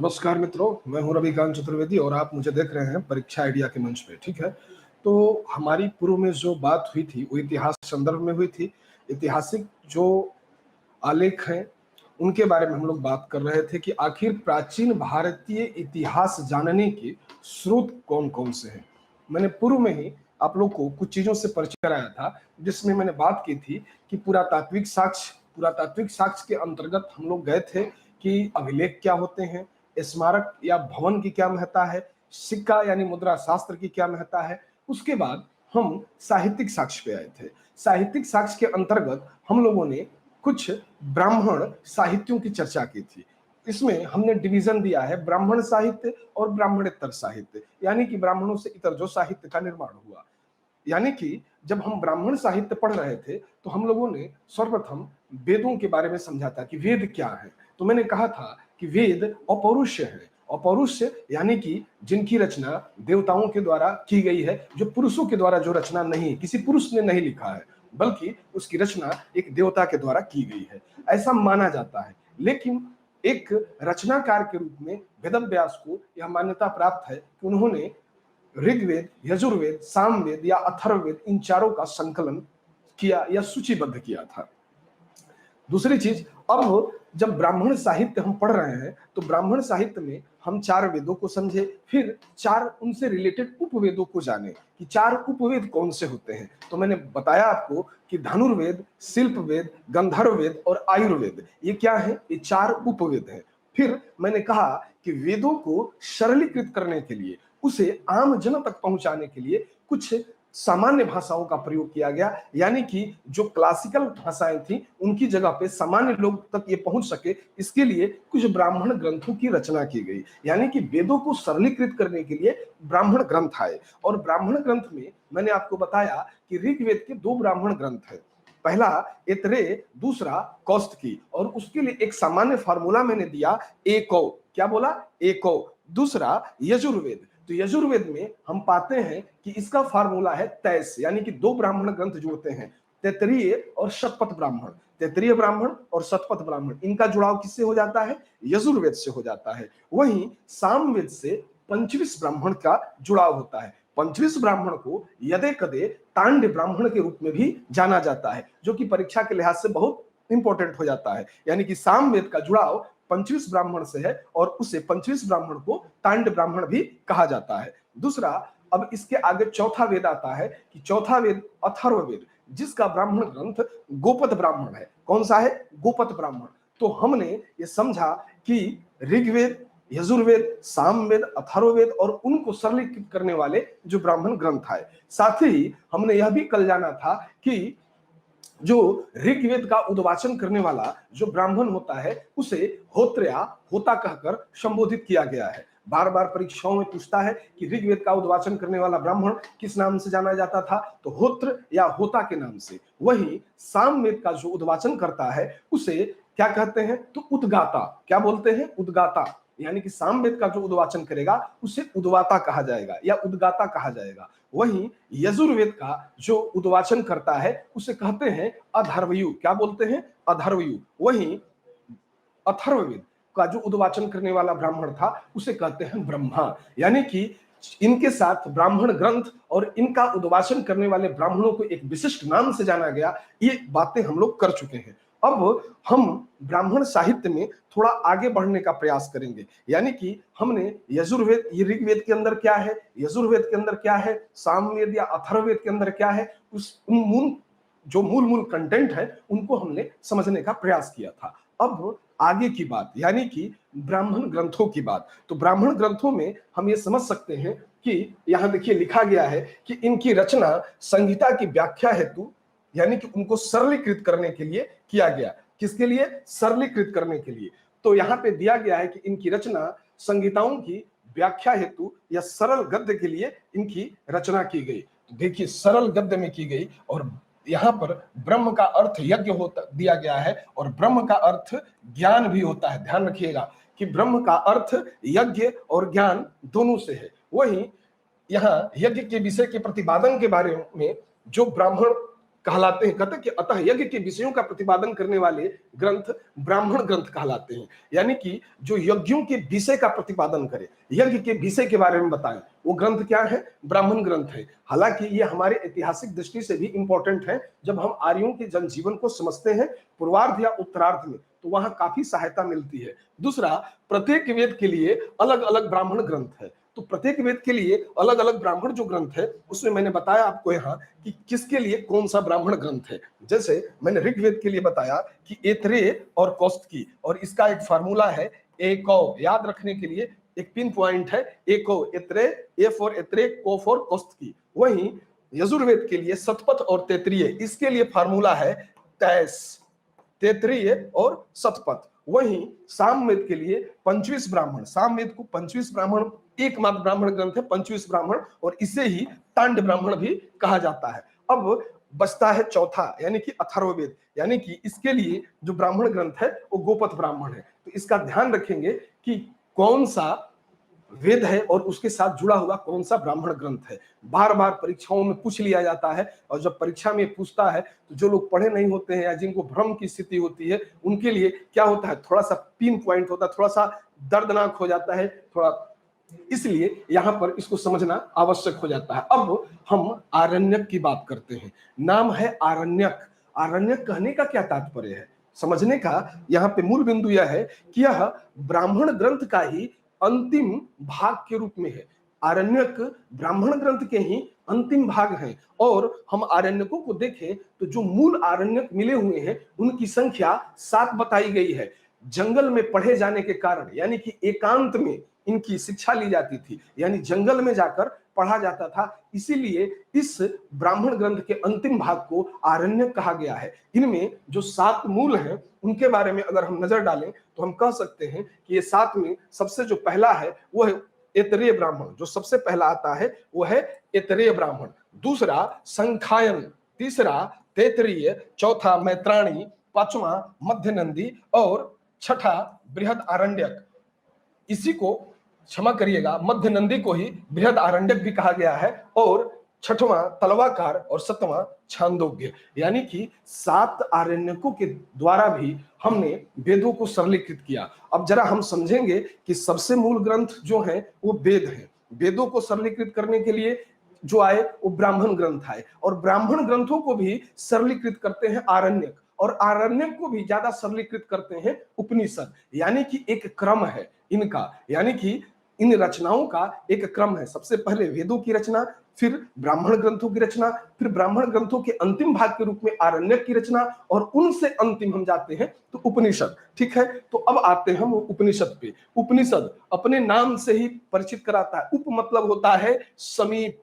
नमस्कार मित्रों, मैं हूं रविकांत चतुर्वेदी और आप मुझे देख रहे हैं परीक्षा आइडिया के मंच पे। ठीक है, तो हमारी पूर्व में जो बात हुई थी वो इतिहास संदर्भ में हुई थी। ऐतिहासिक जो आलेख हैं उनके बारे में हम लोग बात कर रहे थे कि आखिर प्राचीन भारतीय इतिहास जानने के स्रोत कौन कौन से हैं। मैंने पूर्व में ही आप लोग को कुछ चीजों से परिचय कराया था, जिसमें मैंने बात की थी कि पुरातात्विक साक्ष्य के अंतर्गत हम लोग गए थे कि अभिलेख क्या होते हैं, स्मारक या भवन की क्या महत्ता है, सिक्का यानी मुद्रा शास्त्र की क्या महत्ता है। उसके बाद हम साहित्यिक साक्ष्य पे आए थे। साहित्यिक साक्ष्य के अंतर्गत हम लोगों ने कुछ ब्राह्मण साहित्यों की चर्चा की थी। इसमें हमने डिवीजन दिया है ब्राह्मण साहित्य और ब्राह्मणेतर साहित्य, यानी कि ब्राह्मणों से इतर जो साहित्य का निर्माण हुआ। यानी कि जब हम ब्राह्मण साहित्य पढ़ रहे थे तो हम लोगों ने सर्वप्रथम वेदों के बारे में समझा था कि वेद क्या है। तो मैंने कहा था कि वेद अपौरुष है। अपौरुष यानी कि जिनकी रचना देवताओं के द्वारा की गई है, जो पुरुषों के द्वारा जो रचना नहीं, किसी पुरुष ने नहीं लिखा है, बल्कि उसकी रचना एक देवता के द्वारा की गई है, ऐसा माना जाता है। लेकिन एक रचनाकार के रूप में वेदव्यास को यह मान्यता प्राप्त है कि उन्होंने ऋग्वेद, यजुर्वेद, सामवेद या अथर्ववेद, इन चारों का संकलन किया या सूचीबद्ध किया था। दूसरी चीज, अब जब ब्राह्मण साहित्य हम पढ़ रहे हैं तो ब्राह्मण साहित्य में हम चार वेदों को समझे, फिर चार उनसे रिलेटेड उपवेदों को जाने कि चार उपवेद कौन से होते हैं। तो मैंने बताया आपको कि धनुर्वेद, शिल्पवेद, गंधर्ववेद और आयुर्वेद, ये क्या है? ये चार उपवेद हैं। फिर मैंने कहा कि वेदों को सरलीकृत करने के लिए, उसे आम जन तक पहुंचाने के लिए कुछ सामान्य भाषाओं का प्रयोग किया गया, यानी कि जो क्लासिकल भाषाएं थी उनकी जगह पे सामान्य लोग तक ये पहुंच सके, इसके लिए कुछ ब्राह्मण ग्रंथों की रचना की गई। यानी कि वेदों को सरलीकृत करने के लिए ब्राह्मण ग्रंथ आए। और ब्राह्मण ग्रंथ में मैंने आपको बताया कि ऋग्वेद के दो ब्राह्मण ग्रंथ है, पहला ऐतरेय, दूसरा कौस्तुकी। और उसके लिए एक सामान्य फार्मूला मैंने दिया, एको। क्या बोला? एको। दूसरा यजुर्वेद, तो यजुर्वेद में हम पाते हैं कि इसका फार्मूला है तैस, यानी कि दो ब्राह्मण ग्रंथ जो होते हैं, तैतरीय और शतपथ ब्राह्मण। तैतरीय ब्राह्मण और शतपथ ब्राह्मण, इनका जुड़ाव किससे हो जाता है? यजुर्वेद से हो जाता है। वहीं सामवेद से पंचविश ब्राह्मण का जुड़ाव होता है। पंचविश ब्राह्मण को यदे कदे तांड्य ब्राह्मण के रूप में भी जाना जाता है, जो कि परीक्षा के लिहाज से बहुत इंपॉर्टेंट हो जाता है। यानी कि सामवेद का जुड़ाव पंचविश ब्राह्मण से है और उसे पंचविश ब्राह्मण को तांड्य ब्राह्मण भी कहा जाता है। दूसरा, अब इसके आगे चौथा वेद आता है कि चौथा वेद अथर्ववेद, जिसका ब्राह्मण ग्रंथ गोपद ब्राह्मण है। कौन सा है? गोपद ब्राह्मण। तो हमने ये समझा कि ऋग्वेद, यजुर्वेद, सामवेद, अथर्ववेद और उनको सरलीकृत करने वाले जो ब्राह्मण ग्रंथ आए। साथ ही हमने यह भी कल जाना था कि जो ऋग्वेद का उद्वाचन करने वाला जो ब्राह्मण होता है उसे होत्र या होता कहकर संबोधित किया गया है। बार बार परीक्षाओं में पूछता है कि ऋग्वेद का उद्वाचन करने वाला ब्राह्मण किस नाम से जाना जाता था, तो होत्र या होता के नाम से। वही सामवेद का जो उद्वाचन करता है उसे क्या कहते हैं? तो उद्गाता। क्या बोलते हैं? उद्गाता। यानी कि सामवेद का जो उद्वाचन करेगा उसे उद्वाता कहा जाएगा या उद्गाता कहा जाएगा। वहीं यजुर्वेद का जो उद्वाचन करता है उसे कहते हैं अधर्वयु। क्या बोलते हैं? अधर्वयु। वहीं अथर्ववेद का जो उद्वाचन करने वाला ब्राह्मण था उसे कहते हैं ब्रह्मा। यानी कि इनके साथ ब्राह्मण ग्रंथ और इनका उद्वाचन करने वाले ब्राह्मणों को एक विशिष्ट नाम से जाना गया। ये बातें हम लोग कर चुके हैं। अब हम ब्राह्मण साहित्य में थोड़ा आगे बढ़ने का प्रयास करेंगे। यानी कि हमने यजुर्वेद, ये ऋग्वेद के अंदर क्या है, यजुर्वेद के अंदर क्या है, सामवेद या अथर्ववेद के अंदर क्या है, उस मूल कंटेंट है उनको हमने समझने का प्रयास किया था। अब आगे की बात, यानी कि ब्राह्मण ग्रंथों की बात। तो ब्राह्मण ग्रंथों में हम ये समझ सकते हैं कि यहां देखिए लिखा गया है कि इनकी रचना संहिता की व्याख्या हेतु, यानी कि उनको सरलीकृत करने के लिए किया गया। किसके लिए? सरलीकृत करने के लिए। तो यहां पे दिया गया है कि इनकी रचना संहिताओं की व्याख्या हेतु या सरल गद्य के लिए इनकी रचना की गई। तो देखिए, सरल गद्य में की गई। और यहां पर ब्रह्म का अर्थ यज्ञ होता दिया गया है और ब्रह्म का अर्थ ज्ञान भी होता है। ध्यान रखिएगा कि ब्रह्म का अर्थ यज्ञ और ज्ञान दोनों से है। वहीं यहाँ यज्ञ के विषय के प्रतिपादन के बारे में जो ब्राह्मण कहलाते हैं। कहते हैं कि अतः यज्ञ के विषयों का प्रतिपादन करने वाले ग्रंथ ब्राह्मण ग्रंथ कहलाते हैं। यानी कि जो यज्ञों के विषय का प्रतिपादन करे, यज्ञ के विषय के बारे में बताएं, वो ग्रंथ क्या है? ब्राह्मण ग्रंथ है। हालांकि ये हमारे ऐतिहासिक दृष्टि से भी इंपॉर्टेंट है। जब हम आर्यों के जनजीवन को समझते हैं पूर्वार्ध या उत्तरार्ध में, तो वहां काफी सहायता मिलती है। दूसरा, प्रत्येक वेद के लिए अलग अलग ब्राह्मण ग्रंथ है। तो प्रत्येक वेद के लिए अलग अलग ब्राह्मण जो ग्रंथ है, उसमें मैंने बताया आपको यहाँ कि किसके लिए कौन सा ब्राह्मण ग्रंथ है। जैसे मैंने ऋग्वेद के लिए बताया कि एतरे और कौस्तकी, और इसका एक फार्मूला है एकौ। याद रखने के लिए एक पिन पॉइंट है एकौ, एतरे, ए फॉर एतरे, को फॉर कौस्तकी। वहीं यजुर्वेद के लिए सतपथ और तैतरीय, इसके लिए फार्मूला है तैस, तैतरीय और सतपथ। वहीं सामवेद के लिए 25 ब्राह्मण, सामवेद को 25 ब्राह्मण, एकमात्र ब्राह्मण ग्रंथ है 25 ब्राह्मण, और इसे ही तांड ब्राह्मण भी कहा जाता है। अब बचता है चौथा, यानी कि अथर्ववेद, यानी कि इसके लिए जो ब्राह्मण ग्रंथ है वो गोपथ ब्राह्मण है। तो इसका ध्यान रखेंगे कि कौन सा वेद है और उसके साथ जुड़ा हुआ कौन सा ब्राह्मण ग्रंथ है। बार बार परीक्षाओं में पूछ लिया जाता है, और जब परीक्षा में पूछता है तो जो लोग पढ़े नहीं होते हैं या जिनको भ्रम की स्थिति होती है, उनके लिए क्या होता है, थोड़ा सा पिन पॉइंट होता है, थोड़ा सा दर्दनाक हो जाता है थोड़ा, इसलिए यहां पर इसको समझना आवश्यक हो जाता है। अब हम आरण्यक की बात करते हैं। नाम है आरण्यक। आरण्यक कहने का क्या तात्पर्य है, समझने का यहाँ पे मूल बिंदु यह है कि यह ब्राह्मण ग्रंथ का ही अंतिम भाग के रूप में है। आरण्यक ब्राह्मण ग्रंथ के ही अंतिम भाग हैं। और हम आरण्यकों को देखें तो जो मूल आरण्यक मिले हुए हैं उनकी संख्या 7 बताई गई है। जंगल में पढ़े जाने के कारण, यानी कि एकांत में इनकी शिक्षा ली जाती थी, यानी जंगल में जाकर पढ़ा जाता था, इसीलिए इस ब्राह्मण ग्रंथ के अंतिम भाग को आरण्यक कहा गया है। इनमें जो 7 मूल हैं उनके बारे में अगर हम नजर डालें तो हम कह सकते हैं कि ये 7 में सबसे जो पहला है वो है ऐतरेय ब्राह्मण। जो सबसे पहला आता है वो है ऐतरेय ब्राह्मण। दूसरा संखायन, तीसरा तैतरीय, चौथा मैत्राणी, पांचवा मध्य नंदी, और छठा बृहद आरण्यक। इसी को, क्षमा करिएगा, मध्य नंदी को ही बृहद आरण्यक भी कहा गया है, और छठवां तलवाकार और सतवां छांदोग्य। यानी कि 7 आरण्यकों के द्वारा भी हमने वेदों को सरलीकृत किया। अब जरा हम समझेंगे कि सबसे मूल ग्रंथ जो है वो वेद है। वेदों को सरलीकृत करने के लिए जो आए वो ब्राह्मण ग्रंथ आए, और ब्राह्मण ग्रंथों को भी सरलीकृत करते हैं आरण्यक, और आरण्यक को भी ज्यादा सरलीकृत करते हैं उपनिषद। यानी कि एक क्रम है इनका, यानी कि इन रचनाओं का एक क्रम है। सबसे पहले वेदों की रचना, फिर ब्राह्मण ग्रंथों की रचना, फिर ब्राह्मण ग्रंथों के अंतिम भाग के रूप में आरण्यक की रचना, और उनसे अंतिम हम जाते हैं तो उपनिषद। ठीक है, तो अब आते हैं हम उपनिषद पे। उपनिषद अपने नाम से ही परिचित कराता है। उप मतलब होता है समीप,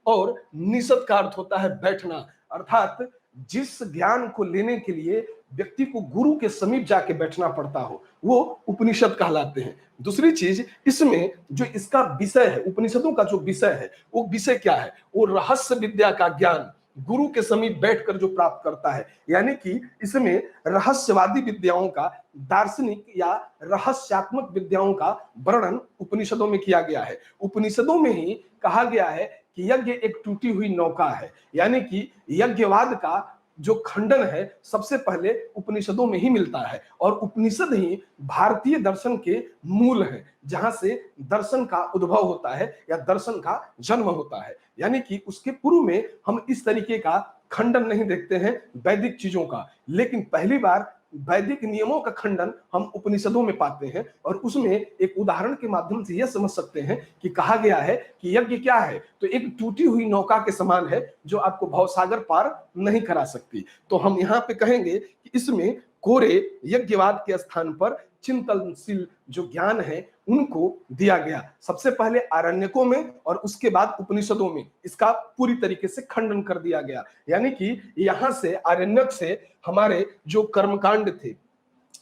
और निषद का अर्थ होता है बैठना, अर्थात जिस ज्ञान को लेने के लिए व्यक्ति को गुरु के समीप जाके बैठना पड़ता हो, वो उपनिषद कहलाते हैं। दूसरी चीज, इसमें जो इसका विषय है, उपनिषदों का जो विषय है, वो विषय क्या है? वो रहस्य विद्या का ज्ञान गुरु के समीप बैठकर जो प्राप्त करता है। यानी कि इसमें रहस्यवादी विद्याओं का, दार्शनिक या रहस्यात्मक विद्याओं का वर्णन उपनिषदों में किया गया है। उपनिषदों में ही कहा गया है कि यज्ञ एक टूटी हुई नौका है। यानी कि यज्ञवाद का जो खंडन है सबसे पहले उपनिषदों में ही मिलता है, और उपनिषद ही भारतीय दर्शन के मूल है, जहां से दर्शन का उद्भव होता है या दर्शन का जन्म होता है। यानी कि उसके पूर्व में हम इस तरीके का खंडन नहीं देखते हैं वैदिक चीजों का, लेकिन पहली बार वैदिक नियमों का खंडन हम उपनिषदों में पाते हैं। और उसमें एक उदाहरण के माध्यम से यह समझ सकते हैं कि कहा गया है कि यज्ञ क्या है, तो एक टूटी हुई नौका के समान है जो आपको भवसागर पार नहीं करा सकती। तो हम यहाँ पे कहेंगे कि इसमें कोरे यज्ञवाद के स्थान पर चिंतनशील जो ज्ञान है उनको दिया गया, सबसे पहले आरण्यकों में और उसके बाद उपनिषदों में इसका पूरी तरीके से खंडन कर दिया गया। यानी कि यहां से आरण्यक से हमारे जो कर्मकांड थे,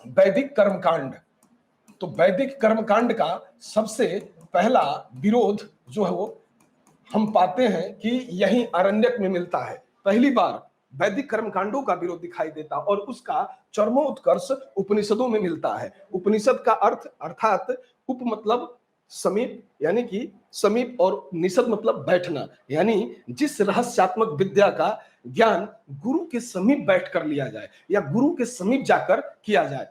वैदिक कर्मकांड, तो वैदिक कर्मकांड का सबसे पहला विरोध जो है वो हम पाते हैं कि यही आरण्यक में मिलता है। पहली बार वैदिक कर्मकांडों का विरोध दिखाई देता, और उसका चरमोत्कर्ष उपनिषदों में मिलता है। उपनिषद का अर्थ, अर्थात उप मतलब समीप, यानी कि समीप, और निषद मतलब बैठना, यानी जिस रहस्यात्मक विद्या का ज्ञान गुरु के समीप बैठकर लिया जाए या गुरु के समीप जाकर किया जाए,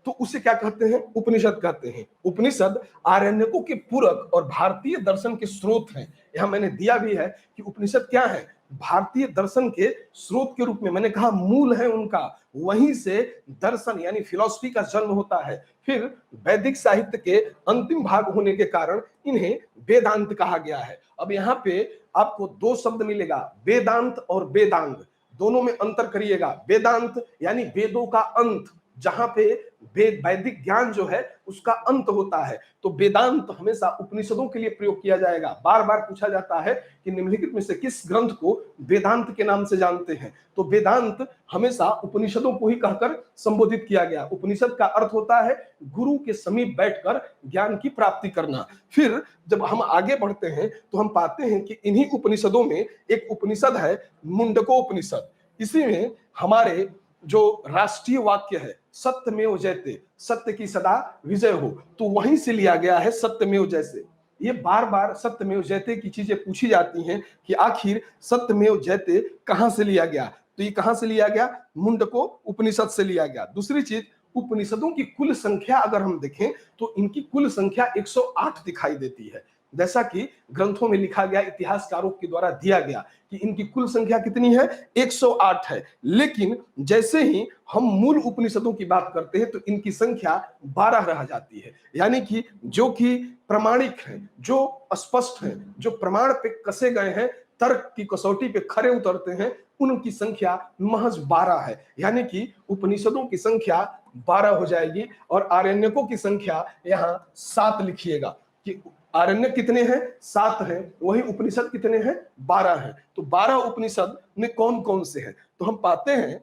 तो उसे क्या कहते हैं? उपनिषद कहते हैं। उपनिषद आरण्यकों के पूरक और भारतीय दर्शन के स्रोत हैं। यहां मैंने दिया भी है कि उपनिषद क्या है? भारतीय दर्शन के स्रोत के रूप में, मैंने कहा मूल है उनका, वहीं से दर्शन यानी फिलॉसफी का जन्म होता है। फिर वैदिक साहित्य के अंतिम भाग होने के कारण इन्हें वेदांत कहा गया है। अब यहाँ पे आपको दो शब्द मिलेगा, वेदांत और वेदांग, दोनों में अंतर करिएगा। वेदांत यानी वेदों का अंत, जहां पे वैदिक ज्ञान जो है उसका अंत होता है, तो वेदांत हमेशा उपनिषदों के लिए प्रयोग किया जाएगा। बार बार पूछा जाता है कि निम्नलिखित में से किस ग्रंथ को वेदांत के नाम से जानते हैं, तो वेदांत हमेशा उपनिषदों को ही कहकर संबोधित किया गया। उपनिषद का अर्थ होता है गुरु के समीप बैठकर ज्ञान की प्राप्ति करना। फिर जब हम आगे बढ़ते हैं तो हम पाते हैं कि इन्हीं उपनिषदों में एक उपनिषद है मुंडकोपनिषद। इसी में हमारे जो राष्ट्रीय वाक्य है सत्यमेव जयते, सत्य की सदा विजय हो, तो वहीं से लिया गया है सत्यमेव जयते। ये बार बार सत्यमेव जयते की चीजें पूछी जाती हैं कि आखिर सत्यमेव जयते कहां से लिया गया, तो ये कहां से लिया गया? मुंडको उपनिषद से लिया गया। दूसरी चीज, उपनिषदों की कुल संख्या अगर हम देखें तो इनकी कुल संख्या 108 दिखाई देती है। जैसा कि ग्रंथों में लिखा गया, इतिहासकारों के द्वारा दिया गया कि इनकी कुल संख्या कितनी है? 108 है। लेकिन जैसे ही हम मूल उपनिषदों की बात करते हैं तो इनकी संख्या 12 रह जाती है। यानी कि जो कि प्रमाणिक है, जो स्पष्ट है, जो प्रमाण पे कसे गए हैं, तर्क की कसौटी पे खरे उतरते हैं, उनकी संख्या महज 12 है। यानी कि उपनिषदों की संख्या 12 हो जाएगी और आरण्यकों की संख्या यहाँ 7 लिखिएगा कि आरण्य कितने हैं? 7 हैं। वही उपनिषद कितने हैं? 12 हैं। तो 12 उपनिषद में कौन कौन से हैं? तो हम पाते हैं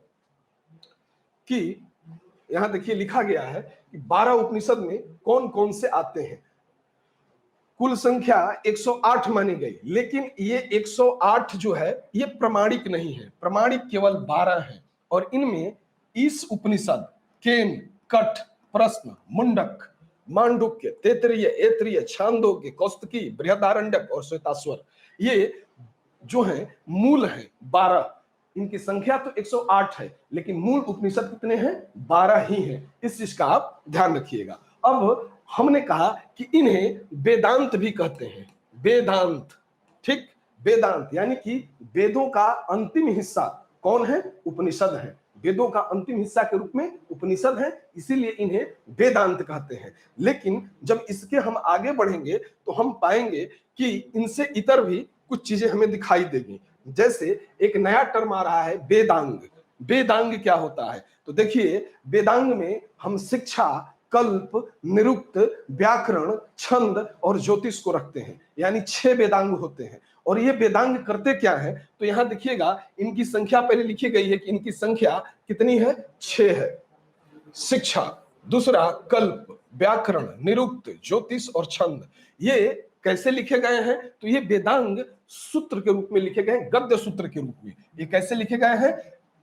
कि यहां देखिए लिखा गया है कि 12 उपनिषद में कौन कौन से आते हैं। कुल संख्या 108 मानी गई, लेकिन ये 108 जो है ये प्रमाणिक नहीं है, प्रमाणिक केवल 12 हैं। और इनमें इस उपनिषद केन, कठ, प्रश्न, मुंडक, मांडुक्य, तैत्तिरीय, ऐत्रेय, छांदोग्य, कौस्तुकी, बृहदारण्यक और श्वेताश्वर, ये जो है मूल है 12। इनकी संख्या तो 108 है, लेकिन मूल उपनिषद कितने हैं? 12 ही हैं। इस चीज का आप ध्यान रखिएगा। अब हमने कहा कि इन्हें वेदांत भी कहते हैं। वेदांत, ठीक, वेदांत यानी कि वेदों का अंतिम हिस्सा कौन है? उपनिषद है। वेदों का अंतिम हिस्सा के रूप में उपनिषद है, इसीलिए इन्हें वेदांत कहते हैं। लेकिन जब इसके हम आगे बढ़ेंगे तो हम पाएंगे कि इनसे इतर भी कुछ चीजें हमें दिखाई देगी। जैसे एक नया टर्म आ रहा है वेदांग। वेदांग क्या होता है? तो देखिए, वेदांग में हम शिक्षा, कल्प, निरुक्त, व्याकरण, छंद और ज्योतिष को रखते हैं, यानी 6 वेदांग होते हैं। और ये वेदांग करते क्या है? तो यहां देखिएगा इनकी संख्या पहले लिखी गई है कि इनकी संख्या कितनी है? 6 है। शिक्षा, दूसरा कल्प, व्याकरण, निरुक्त, ज्योतिष और छंद। ये कैसे लिखे गए हैं? तो ये वेदांग सूत्र के रूप में लिखे गए, गद्य सूत्र के रूप में। ये कैसे लिखे गए हैं?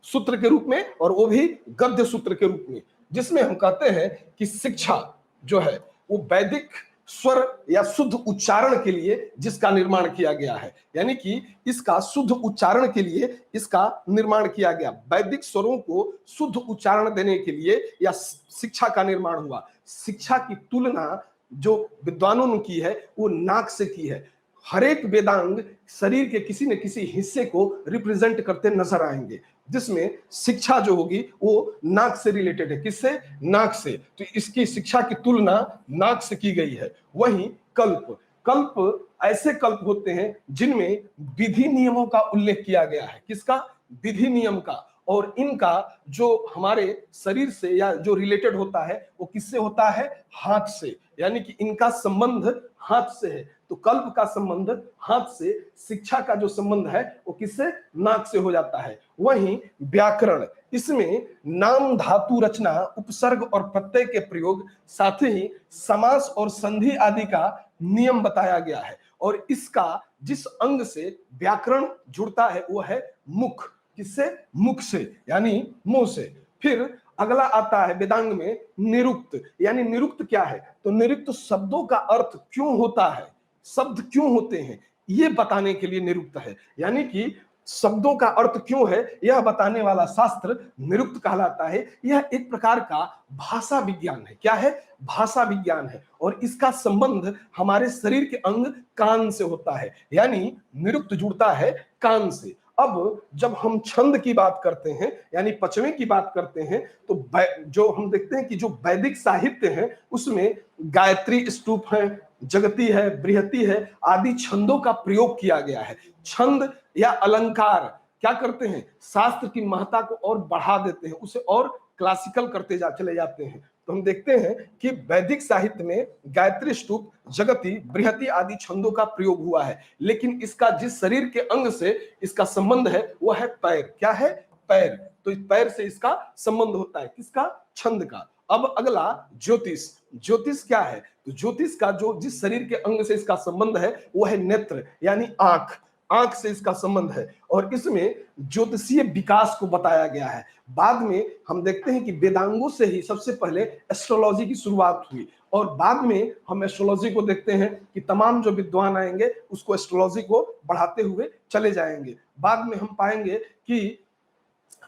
सूत्र के रूप में, और वो भी गद्य सूत्र के रूप में, जिसमें हम कहते हैं कि शिक्षा जो है वो वैदिक स्वर या शुद्ध उच्चारण के लिए जिसका निर्माण किया गया है, यानी कि इसका शुद्ध उच्चारण के लिए इसका निर्माण किया गया। वैदिक स्वरों को शुद्ध उच्चारण देने के लिए या शिक्षा का निर्माण हुआ। शिक्षा की तुलना जो विद्वानों ने की है वो नाक से की है। हर एक वेदांग शरीर के किसी न किसी हिस्से को रिप्रेजेंट करते नजर आएंगे, जिसमें शिक्षा जो होगी वो नाक से रिलेटेड है। किससे? नाक से। तो इसकी शिक्षा की तुलना नाक से की गई है। वहीं कल्प, कल्प ऐसे कल्प होते हैं जिनमें विधि नियमों का उल्लेख किया गया है। किसका? विधि नियम का। और इनका जो हमारे शरीर से या जो रिलेटेड होता है वो किससे होता है? हाथ से, यानी कि इनका संबंध हाथ से है। तो कल्प का संबंध हाथ से, शिक्षा का जो संबंध है वो किससे? नाक से हो जाता है। वहीं व्याकरण, इसमें नाम, धातु रचना, उपसर्ग और प्रत्यय के प्रयोग, साथ ही समास और संधि आदि का नियम बताया गया है। और इसका जिस अंग से व्याकरण जुड़ता है वो है मुख। किससे? मुख से, यानी मुंह से। फिर अगला आता है वेदांग में निरुक्त, यानी निरुक्त क्या है? तो निरुक्त शब्दों का अर्थ क्यों होता है, शब्द क्यों होते हैं, ये बताने के लिए निरुक्त है। यानी कि शब्दों का अर्थ क्यों है यह बताने वाला शास्त्र निरुक्त कहलाता है। यह एक प्रकार का भाषा विज्ञान है। क्या है? भाषा विज्ञान है। और इसका संबंध हमारे शरीर के अंग कान से होता है, यानी निरुक्त जुड़ता है कान से। अब जब हम छंद की बात करते हैं यानी पचवे की बात करते हैं, तो जो हम देखते हैं कि जो वैदिक साहित्य है उसमें गायत्री स्तूप है, जगती है, बृहति है, आदि छंदों का प्रयोग किया गया है। छंद या अलंकार क्या करते हैं? शास्त्र की महत्ता को और बढ़ा देते हैं, उसे और क्लासिकल करते चले जाते हैं। तो हम देखते हैं कि वैदिक साहित्य में गायत्री स्तूप, जगती, बृहति आदि छंदों का प्रयोग हुआ है, लेकिन इसका जिस शरीर के अंग से इसका संबंध है वह है पैर। क्या है? पैर। तो इस पैर से इसका संबंध होता है। किसका? छंद का। अब अगला ज्योतिष। ज्योतिष क्या है? तो ज्योतिष का जो जिस शरीर के अंग से इसका संबंध है वो है नेत्र, यानी आंख। आंख से इसका संबंध है और इसमें ज्योतिषीय विकास को बताया गया है। बाद में हम देखते हैं कि वेदांगों से ही सबसे पहले एस्ट्रोलॉजी की शुरुआत हुई और बाद में हम एस्ट्रोलॉजी को देखते हैं कि तमाम जो विद्वान आएंगे उसको एस्ट्रोलॉजी को बढ़ाते हुए चले जाएंगे। बाद में हम पाएंगे कि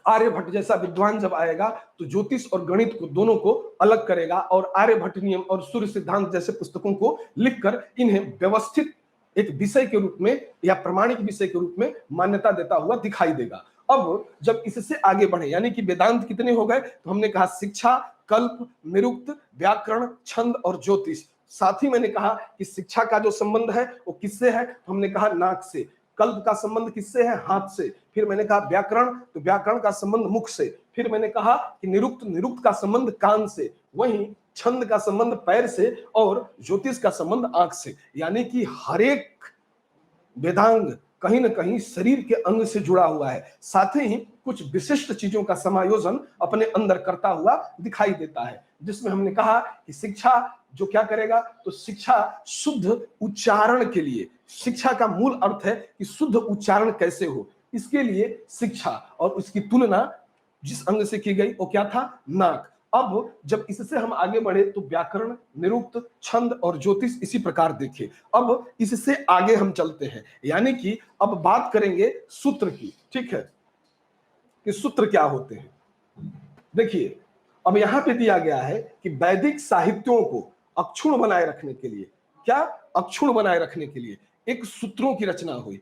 आर्यभट्ट जैसा विद्वान जब आएगा तो ज्योतिष और गणित को दोनों को अलग करेगा और आर्यभट्ट नियम और सूर्य सिद्धांत जैसे पुस्तकों को लिखकर इन्हें व्यवस्थित एक विषय के रूप में या प्रमाणिक विषय के रूप में मान्यता देता हुआ दिखाई देगा। अब जब इससे आगे बढ़े यानी कि वेदांत कितने हो गए? तो हमने कहा शिक्षा, कल्प, निरुक्त, व्याकरण, छंद और ज्योतिष। साथ ही मैंने कहा कि शिक्षा का जो संबंध है वो किससे है? तो हमने कहा नाक से। कल्प का संबंध किससे है? हाथ से। फिर मैंने कहा व्याकरण, तो व्याकरण का संबंध मुख से। फिर मैंने कहा कि निरुक्त, निरुक्त का संबंध कान से। वहीं छंद का संबंध पैर से और ज्योतिष का संबंध आंख से। यानी कि हर एक वेदांग कहीं ना कहीं शरीर के अंग से जुड़ा हुआ है, साथ ही कुछ विशिष्ट चीजों का समायोजन अपने अंदर करता हुआ दिखाई देता है। जिसमें हमने कहा कि शिक्षा जो क्या करेगा? तो शिक्षा शुद्ध उच्चारण के लिए, शिक्षा का मूल अर्थ है कि शुद्ध उच्चारण कैसे हो, इसके लिए शिक्षा, और उसकी तुलना जिस अंग से की गई वो क्या था? नाक। अब जब इससे हम आगे बढ़े तो व्याकरण, निरुक्त, छंद और ज्योतिष इसी प्रकार देखे। अब इससे आगे हम चलते हैं, यानी कि अब बात करेंगे सूत्र की। ठीक है, कि सूत्र क्या होते हैं। देखिए, अब यहां पे दिया गया है कि वैदिक साहित्यों को अक्षुण बनाए रखने के लिए, क्या? अक्षुण बनाए रखने के लिए एक सूत्रों की रचना हुई।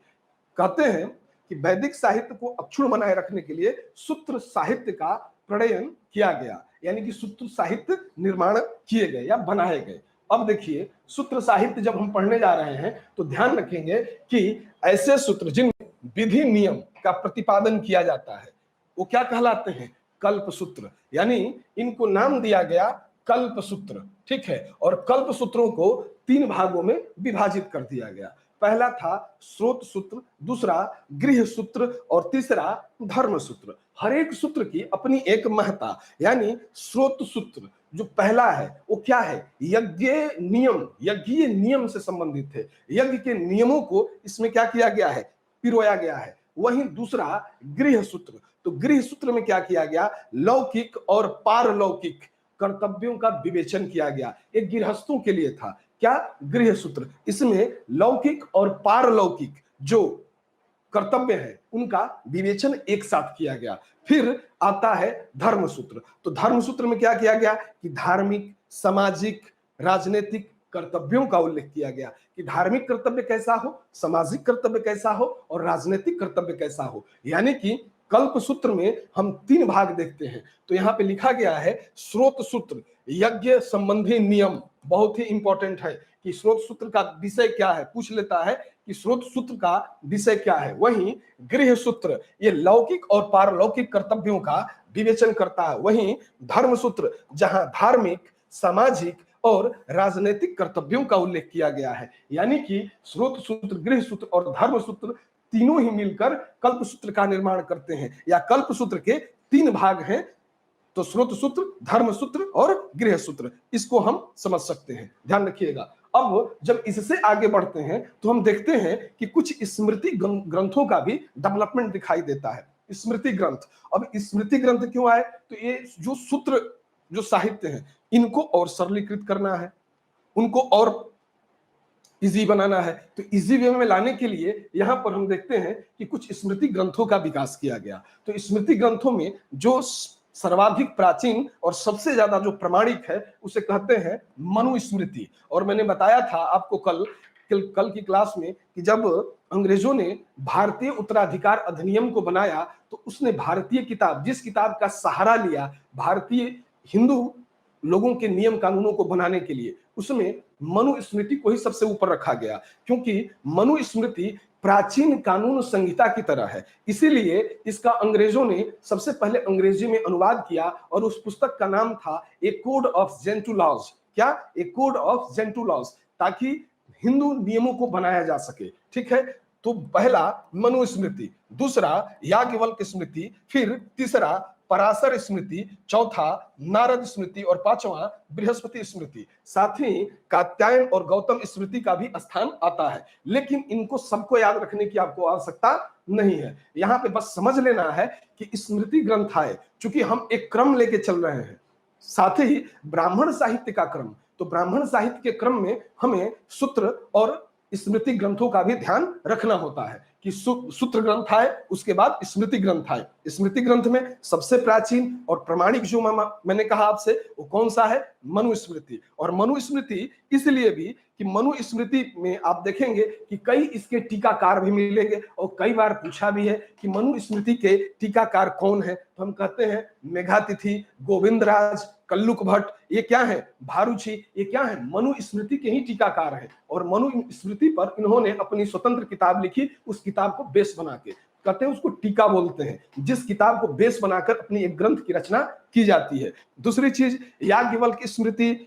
कहते हैं कि वैदिक साहित्य को अक्षुण बनाए रखने के लिए सूत्र साहित्य का प्रणयन किया गया, यानी कि सूत्र साहित्य निर्माण किए गए या बनाए गए। अब देखिए, सूत्र साहित्य जब हम पढ़ने जा रहे हैं तो ध्यान रखेंगे कि ऐसे सूत्र जिनमें विधि नियम का प्रतिपादन किया जाता है वो क्या कहलाते हैं? कल्प सूत्र। यानी इनको नाम दिया गया कल्प सूत्र। ठीक है, और कल्प सूत्रों को 3 भागों में विभाजित कर दिया गया। पहला था स्रोत सूत्र, दूसरा गृह सूत्र और तीसरा धर्म सूत्र। हर एक सूत्र की अपनी एक महत्ता। यानी स्रोत सूत्र जो पहला है वो क्या है? यज्ञ नियम, यज्ञीय नियम से संबंधित है। यज्ञ के नियमों को इसमें क्या किया गया है? पिरोया गया है। वहीं दूसरा गृह सूत्र, तो गृह सूत्र में क्या किया गया? लौकिक और पारलौकिक कर्तव्यों का विवेचन किया गया। एक गृहस्थों के लिए था। क्या? गृह सूत्र। इसमें लौकिक और पारलौकिक जो कर्तव्य है उनका विवेचन एक साथ किया गया। फिर आता है धर्म सूत्र। तो धर्म सूत्र में क्या किया गया? कि धार्मिक, सामाजिक, राजनीतिक कर्तव्यों का उल्लेख किया गया कि धार्मिक कर्तव्य कैसा हो, सामाजिक कर्तव्य कैसा हो और राजनीतिक कर्तव्य कैसा हो। यानी कि कल्प सूत्र में हम 3 भाग देखते हैं। तो यहां पे लिखा गया है स्रोत सूत्र, यज्ञ संबंधी नियम। बहुत ही इंपॉर्टेंट है कि स्रोत सूत्र का विषय क्या है, पूछ लेता है कि स्रोत सूत्र का विषय क्या है। वहीं गृह सूत्र ये लौकिक और पारलौकिक कर्तव्यों का विवेचन करता है। वहीं धर्म सूत्र जहां धार्मिक, सामाजिक और राजनीतिक कर्तव्यों का उल्लेख किया गया है। यानी कि स्रोत सूत्र, गृह सूत्र और धर्म सूत्र तीनों ही मिलकर कल्प सूत्र का निर्माण करते हैं, या कल्प सूत्र के 3 भाग हैं। तो स्रोत सूत्र, धर्म सूत्र और गृह सूत्र, इसको हम समझ सकते हैं। ध्यान रखिएगा। अब जब इससे आगे बढ़ते हैं तो हम देखते हैं कि कुछ स्मृति ग्रंथों का भी डेवलपमेंट दिखाई देता है। स्मृति ग्रंथ। अब स्मृति ग्रंथ क्यों आए? तो ये जो सूत्र, जो साहित्य है, इनको और सरलीकृत करना है, उनको और इजी बनाना है। तो इजी वे में लाने के लिए यहां पर हम देखते हैं कि कुछ स्मृति ग्रंथों का विकास किया गया। तो स्मृति ग्रंथों में जो सर्वाधिक प्राचीन और सबसे ज्यादा जो प्रमाणिक है उसे कहते हैं मनुस्मृति। और मैंने बताया था आपको कल की क्लास में कि जब अंग्रेजों ने भारतीय उत्तराधिकार अधिनियम को बनाया तो उसने भारतीय किताब, जिस किताब का सहारा लिया भारतीय हिंदू लोगों के नियम कानूनों को बनाने के लिए, उसमें मनुस्मृति को ही सबसे ऊपर रखा गया, क्योंकि मनुस्मृति प्राचीन कानून संहिता की तरह है। इसीलिए इसका अंग्रेजों ने सबसे पहले अंग्रेजी में अनुवाद किया और उस पुस्तक का नाम था ए कोड ऑफ जेंटू लॉज। क्या? ए कोड ऑफ जेंटू लॉज, ताकि हिंदू नियमों को बनाया जा सके। ठीक है, तो पहला मनुस्मृति, दूसरा याज्ञवल्क्य स्मृति, फिर तीसरा पराशर स्मृति, चौथा नारद स्मृति और पांचवा बृहस्पति स्मृति। साथ ही कात्यायन और गौतम स्मृति का भी स्थान आता है, लेकिन इनको सबको याद रखने की आपको आवश्यकता नहीं है। यहां पे बस समझ लेना है कि स्मृति ग्रंथाय, चूंकि हम एक क्रम लेके चल रहे हैं, साथ ही ब्राह्मण साहित्य का क्रम, तो ब्राह्मण साहित्य के क्रम में हमें सूत्र और स्मृति ग्रंथों का भी ध्यान रखना होता है कि सूत्र ग्रंथ आए, उसके बाद स्मृति ग्रंथ आए। स्मृति ग्रंथ में सबसे प्राचीन और प्रमाणिक जो मैंने कहा आपसे, वो कौन सा है? मनुस्मृति। और मनुस्मृति इसलिए भी कि मनुस्मृति में आप देखेंगे कि कई इसके टीकाकार भी मिलेंगे, और कई बार पूछा भी है कि मनुस्मृति के टीकाकार कौन है, तो हम कहते हैं मेघातिथि, गोविंदराज, कल्लुक भट्ट, ये क्या है? भारुची, ये क्या है? मनुस्मृति के ही टीकाकार हैं। और मनुस्मृति पर इन्होंने अपनी स्वतंत्र किताब लिखी, उस किताब को बेस बना के, कहते हैं उसको टीका बोलते हैं, जिस किताब को बेस बनाकर अपनी एक ग्रंथ की रचना की जाती है। दूसरी चीज, याज्ञवल्क्य स्मृति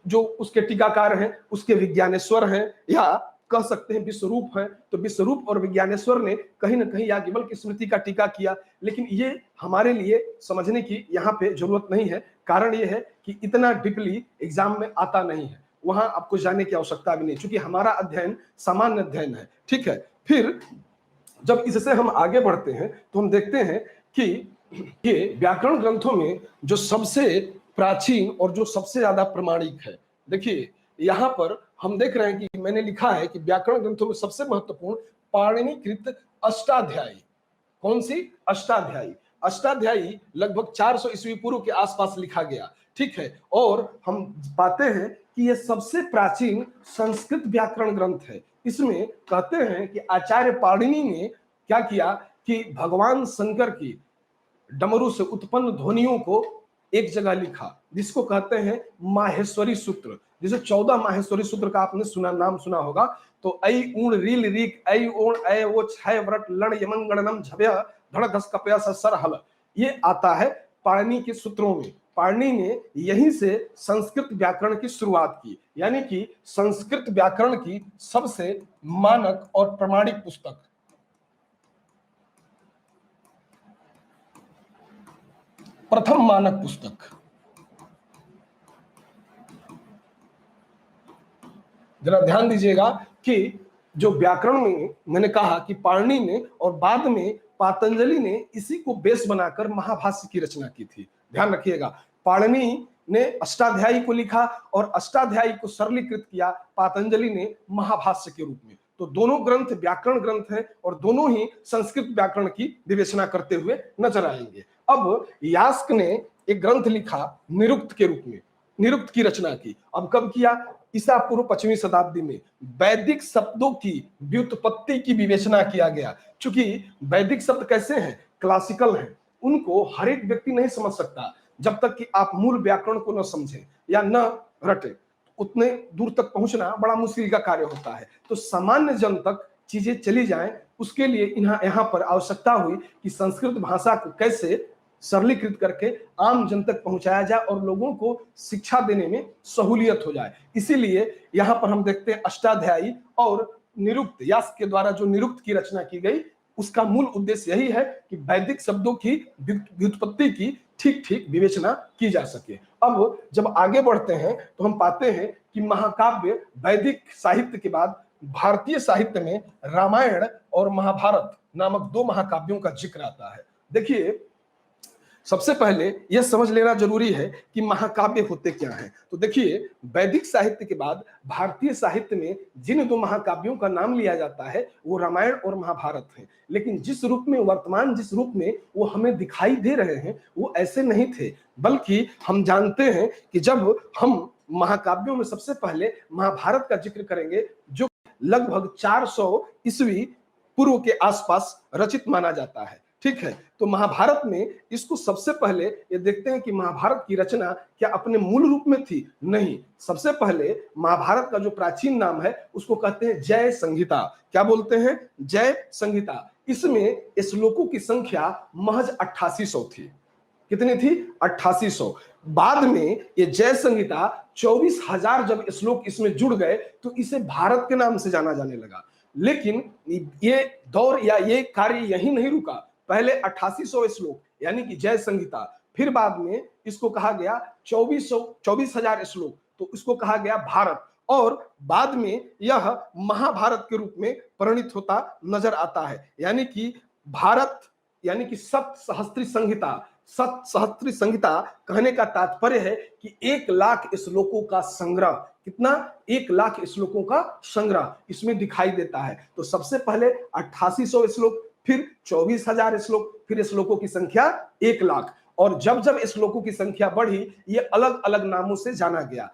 जो उसके टीकाकार हैं, उसके विज्ञानेश्वर हैं, या कह सकते हैं विश्वरूप हैं। तो विश्वरूप और विज्ञानेश्वर ने कहीं ना कहीं याज्ञवल्क्य स्मृति का टीका किया, लेकिन ये हमारे लिए समझने की यहाँ पे जरूरत नहीं है। कारण ये है कि इतना डीपली एग्जाम में आता नहीं है, वहां आपको जाने की आवश्यकता भी नहीं, क्योंकि हमारा अध्ययन सामान्य अध्ययन है। ठीक है, फिर जब इससे हम आगे बढ़ते हैं तो हम देखते हैं कि ये व्याकरण ग्रंथों में जो सबसे प्राचीन और जो सबसे ज्यादा प्रमाणिक है, देखिए यहां पर हम देख रहे हैं कि मैंने लिखा है कि व्याकरण ग्रंथों में सबसे महत्वपूर्ण पाणिनिकृत अष्टाध्यायी। कौन सी? अष्टाध्यायी। अष्टाध्यायी लगभग 400 ईस्वी पूर्व के आसपास लिखा गया। ठीक है, और हम पाते हैं कि यह सबसे प्राचीन संस्कृत व्याकरण ग्रंथ है। इसमें कहते हैं कि आचार्य पाणिनि ने क्या किया कि भगवान शंकर की डमरू से उत्पन्न ध्वनियों को एक जगह लिखा, जिसको कहते हैं माहेश्वरी सूत्र। जैसे 14 माहेश्वरी सूत्र का आपने नाम सुना होगा। तो ऐ ऊण रील रीक ऐ ओण ऐ वो छय व्रत लण यमन गणनम झभ्य धड़ घस कपया सर हल, ये आता है पाणिनि के सूत्रों में। पाणिनि ने यहीं से संस्कृत व्याकरण की शुरुआत की, यानी कि संस्कृत व्याकरण की सबसे मानक और प्रमाणिक पुस्तक, प्रथम मानक पुस्तक। जरा ध्यान दीजिएगा कि जो व्याकरण में मैंने कहा कि पाणिनि ने और बाद में पातंजलि ने इसी को बेस बनाकर महाभाष्य की रचना की थी। ध्यान रखिएगा, पाणिनि ने अष्टाध्यायी को लिखा और अष्टाध्यायी को सरलीकृत किया पातंजलि ने महाभाष्य के रूप में। तो दोनों ग्रंथ व्याकरण ग्रंथ हैं और दोनों ही संस्कृत व्याकरण की विवेचना करते हुए नजर आएंगे। अब यास्क ने एक ग्रंथ लिखा निरुक्त के रूप में, निरुक्त की रचना की। अब कब किया? ईसा पूर्व 5वीं शताब्दी में। वैदिक शब्दों की व्युत्पत्ति की विवेचना किया गया। चूंकि वैदिक शब्द कैसे हैं? क्लासिकल हैं, उनको हर एक व्यक्ति नहीं समझ सकता जब तक कि आप मूल व्याकरण को न समझें या न रटे। उतने दूर तक पहुंचना बड़ा मुश्किल का कार्य होता है। तो सामान्य जन तक चीजें चली जाएं, उसके लिए यहाँ पर आवश्यकता हुई कि संस्कृत भाषा को कैसे सरलीकृत करके आम जन तक पहुंचाया जाए और लोगों को शिक्षा देने में सहूलियत हो जाए। इसीलिए यहां पर हम देखते हैं अष्टाध्यायी और निरुक्त, यास्क के द्वारा जो निरुक्त की रचना की गई, उसका मूल उद्देश्य यही है कि वैदिक शब्दों की व्युत्पत्ति की ठीक ठीक विवेचना की जा सके। अब जब आगे बढ़ते हैं तो हम पाते हैं कि महाकाव्य वैदिक साहित्य के बाद भारतीय साहित्य में रामायण और महाभारत नामक 2 महाकाव्यों का जिक्र आता है। देखिए सबसे पहले यह समझ लेना जरूरी है कि महाकाव्य होते क्या हैं। तो देखिए, वैदिक साहित्य के बाद भारतीय साहित्य में जिन दो महाकाव्यों का नाम लिया जाता है वो रामायण और महाभारत है। लेकिन जिस रूप में वर्तमान जिस रूप में वो हमें दिखाई दे रहे हैं वो ऐसे नहीं थे, बल्कि हम जानते हैं कि जब हम महाकाव्यों में सबसे पहले महाभारत का जिक्र करेंगे, जो लगभग 400 ईस्वी पूर्व के आसपास रचित माना जाता है। ठीक है, तो महाभारत में इसको सबसे पहले ये देखते हैं कि महाभारत की रचना क्या अपने मूल रूप में थी? नहीं, सबसे पहले महाभारत का जो प्राचीन नाम है उसको कहते हैं जय संहिता। क्या बोलते हैं? जय संहिता। इसमें श्लोकों की संख्या महज 8800 थी। कितनी थी? 8800। बाद में ये जय संहिता 24,000 जब श्लोक इसमें जुड़ गए तो इसे भारत के नाम से जाना जाने लगा। लेकिन ये दौर या ये कार्य यही नहीं रुका। पहले 8800 श्लोक यानी कि जय संहिता, फिर बाद में इसको कहा गया 24,000 श्लोक, तो इसको कहा गया भारत, और बाद में यह महाभारत के रूप में परिणित होता नजर आता है। यानी कि भारत यानी कि सप्तसहस्त्री संहिता। सप्तसहस्त्री संहिता कहने का तात्पर्य है कि 1,00,000 श्लोकों का संग्रह। कितना? 1,00,000 श्लोकों का संग्रह इसमें दिखाई देता है। तो सबसे पहले 8800 श्लोक, फिर 24,000 श्लोक, फिर श्लोकों की संख्या 1,00,000, और जब जब श्लोकों की संख्या बढ़ी ये अलग अलग नामों से जाना गया।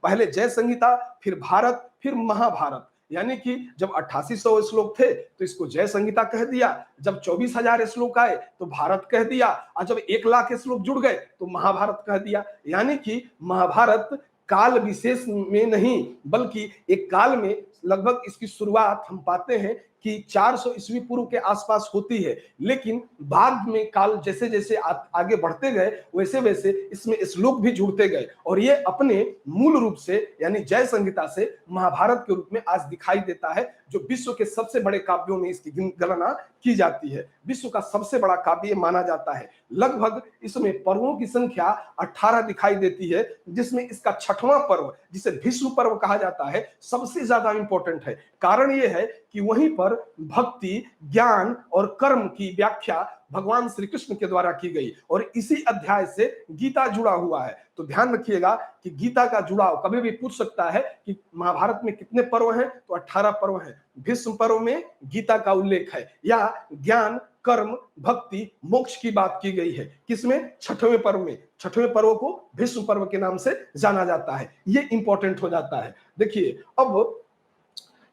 पहले जय संहिता, फिर भारत, फिर महाभारत। यानी कि जब 8800 श्लोक थे तो इसको जय संहिता कह दिया, जब 24,000 श्लोक आए तो भारत कह दिया, और जब 1,00,000 श्लोक जुड़ गए तो महाभारत कह दिया। यानी कि महाभारत काल विशेष में नहीं बल्कि एक काल में लगभग इसकी शुरुआत हम पाते हैं कि 400 ईस्वी पूर्व के आसपास होती है, लेकिन बाद में काल जैसे जैसे आगे बढ़ते गए वैसे वैसे इसमें श्लोक भी जुड़ते गए, और ये अपने मूल रूप से यानी जय संहिता से महाभारत के रूप में आज दिखाई देता है, जो विश्व के सबसे बड़े काव्यों में इसकी गणना की जाती है। विश्व का सबसे बड़ा काव्य माना जाता है। लगभग इसमें पर्वों की संख्या 18 दिखाई देती है, जिसमें इसका 6वां पर्व जिसे भीष्म पर्व कहा जाता है सबसे ज्यादा इंपॉर्टेंट है। कारण यह है कि वहीं पर भक्ति, ज्ञान और कर्म की व्याख्या भगवान श्री कृष्ण के द्वारा की गई, और इसी अध्याय से गीता जुड़ा हुआ है। तो ध्यान रखिएगा कि गीता का जुड़ाव कभी भी पूछ सकता है कि महाभारत में कितने पर्व हैं, तो 18 पर्व हैं। भीष्म पर्व में गीता का उल्लेख है, या ज्ञान, कर्म, भक्ति, मोक्ष की बात की गई है। किसमें? 6वें पर्व में। 6वें पर्व को भीष्म पर्व के नाम से जाना जाता है। ये इंपॉर्टेंट हो जाता है। देखिए, अब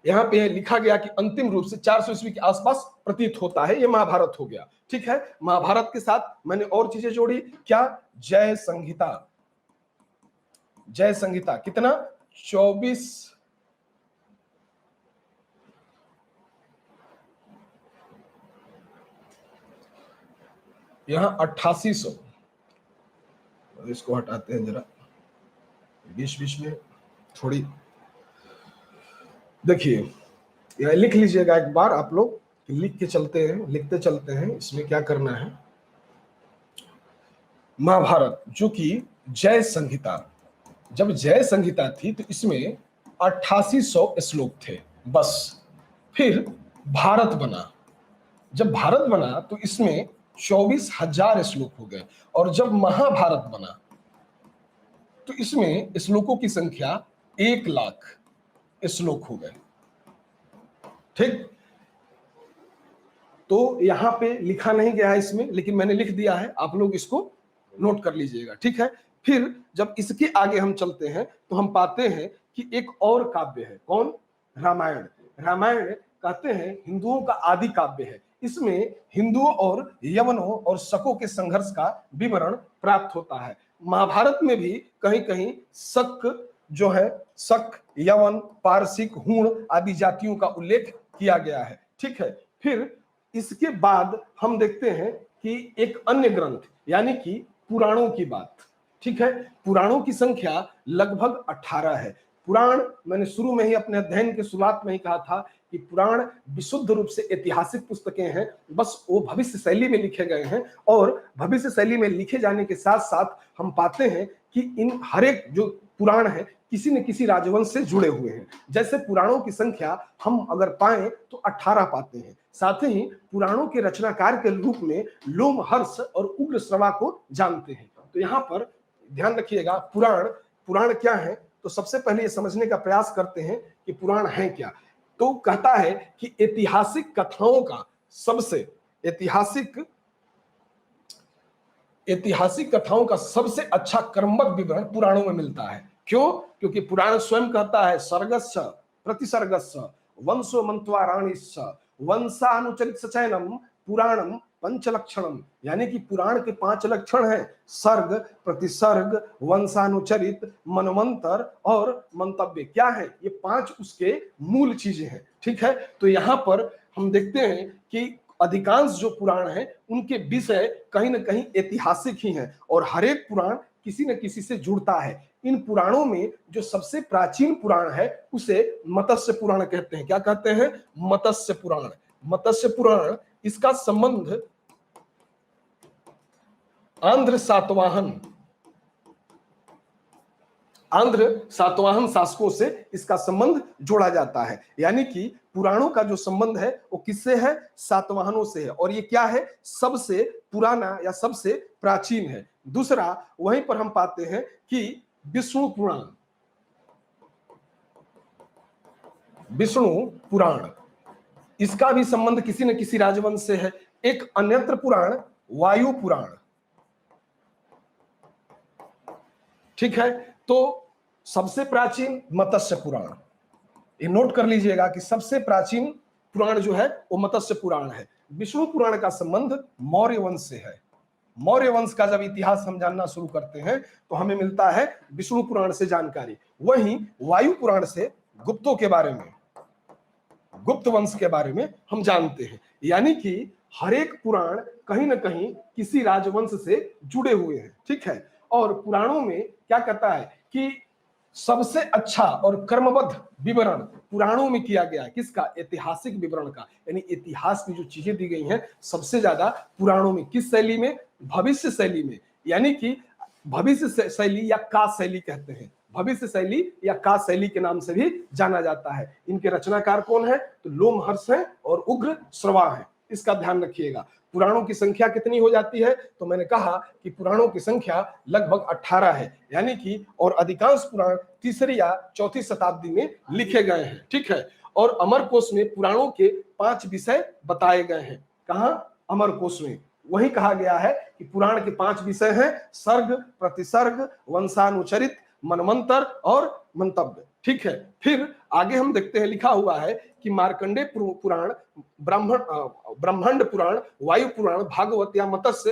यहां पे लिखा गया कि अंतिम रूप से 400 ईस्वी के आसपास प्रतीत होता है। ये महाभारत हो गया। ठीक है, महाभारत के साथ मैंने और चीजें जोड़ी। क्या? जय संहिता। जय संहिता कितना? 24, यहां 8800, इसको हटाते हैं जरा, बीच बीच में थोड़ी, देखिए यह लिख लीजिएगा एक बार आप लोग, लिख के चलते हैं, लिखते चलते हैं। इसमें क्या करना है? महाभारत जो कि जय संहिता, जब जय संहिता थी तो इसमें 8800 श्लोक थे बस। फिर भारत बना, जब भारत बना तो इसमें 24,000 श्लोक हो गए, और जब महाभारत बना तो इसमें श्लोकों की संख्या 1,00,000 श्लोक हो गए। ठीक, तो यहां पे लिखा नहीं गया है इसमें, लेकिन मैंने लिख दिया है, आप लोग इसको नोट कर लीजिएगा। ठीक है, फिर जब इसके आगे हम चलते हैं तो हम पाते हैं कि एक और काव्य है। कौन? रामायण। रामायण कहते हैं हिंदुओं का आदि काव्य है। इसमें हिंदुओं और यवनों और शकों के संघर्ष का विवरण प्राप्त होता है। महाभारत में भी कहीं कहीं शक जो है, शक, यवन, पारसिक, हूण आदि जातियों का उल्लेख किया गया है। ठीक है, फिर इसके बाद हम देखते हैं कि एक अन्य ग्रंथ यानी कि पुराणों की बात। ठीक है, पुराणों की संख्या लगभग 18 है। पुराण मैंने शुरू में ही अपने अध्ययन के शुरुआत में ही कहा था कि पुराण विशुद्ध रूप से ऐतिहासिक पुस्तकें हैं, बस वो भविष्य शैली में लिखे गए हैं, और भविष्य शैली में लिखे जाने के साथ साथ हम पाते हैं कि इन हर एक जो पुराण है किसी न किसी राजवंश से जुड़े हुए हैं। जैसे पुराणों की संख्या हम अगर पाएं तो 18 पाते हैं, साथ ही पुराणों के रचनाकार के रूप में लोमहर्ष और उग्र श्रवा को जानते हैं। तो यहाँ पर ध्यान रखिएगा, पुराण क्या है, तो सबसे पहले ये समझने का प्रयास करते हैं कि पुराण है क्या। तो कहता है कि ऐतिहासिक कथाओं का सबसे ऐतिहासिक कथाओं का सबसे अच्छा क्रमबद्ध विवरण पुराणों में मिलता है। क्यों? क्योंकि पुराण स्वयं कहता है सर्गस्स प्रतिसर्गस्स वंशो मंत्वा राणीस्स वंशानुचरित सचैनम पुराणम पंचलक्षणम, यानी कि पुराण के 5 लक्षण हैं, सर्ग, प्रतिसर्ग, वंशानुचरित, मनवंतर और मंतव्य। क्या है? ये 5 उसके मूल चीजें हैं। ठीक है, तो यहां पर हम देखते हैं कि अधिकांश जो पुराण हैं उनके विषय कहीं ना कहीं ऐतिहासिक ही हैं और हर एक पुराण किसी न किसी से जुड़ता है। इन पुराणों में जो सबसे प्राचीन पुराण है उसे मत्स्य पुराण कहते हैं। क्या कहते हैं? मत्स्य पुराण। मत्स्य पुराण, इसका संबंध आंध्र सातवाहन शासकों से इसका संबंध जोड़ा जाता है। यानी कि पुराणों का जो संबंध है वो किससे है? सातवाहनों से है। और ये क्या है? सबसे पुराना या सबसे प्राचीन है। दूसरा, वहीं पर हम पाते हैं कि विष्णु पुराण, इसका भी संबंध किसी न किसी राजवंश से है। एक अन्यत्र पुराण वायु पुराण। ठीक है, तो सबसे प्राचीन मत्स्य पुराण, ये नोट कर लीजिएगा कि सबसे प्राचीन पुराण जो है वो मत्स्य पुराण है। विष्णु पुराण का संबंध मौर्य वंश से है। मौर्य वंश का जब इतिहास हम जानना शुरू करते हैं तो हमें मिलता है विष्णु पुराण से जानकारी। वहीं वायु पुराण से गुप्तों के बारे में, गुप्त वंश के बारे में हम जानते हैं। यानी कि हर एक पुराण कहीं ना कहीं किसी राजवंश से जुड़े हुए हैं। ठीक है, और पुराणों में क्या कहता है कि सबसे अच्छा और क्रमबद्ध विवरण पुराणों में किया गया है। किसका? ऐतिहासिक विवरण का। यानी इतिहास की जो चीजें दी गई हैं सबसे ज्यादा पुराणों में। किस शैली में? भविष्य शैली में। यानी कि भविष्य शैली या का शैली कहते हैं। भविष्य शैली या का शैली के नाम से भी जाना जाता है। इनके रचनाकार कौन है? तो लोमहर्ष है और उग्र श्रवा है। इसका ध्यान रखिएगा। पुराणों की संख्या कितनी हो जाती है? तो मैंने कहा कि पुराणों की संख्या लगभग 18 है। यानी कि और अधिकांश पुराण 3री या 4थी शताब्दी में लिखे गए हैं। ठीक है, और अमरकोश में पुराणों के 5 विषय बताए गए हैं। कहां? अमरकोश में। वही कहा गया है कि पुराण के 5 विषय हैं, सर्ग, प्रतिसर्ग, वंशानुचरित, मनवंतर और मंतव्य। ठीक है, फिर आगे हम देखते हैं लिखा हुआ है कि मार्कंडेय पुराण, ब्रह्मांड पुराण, वायु पुराण, भागवत या मत्स्य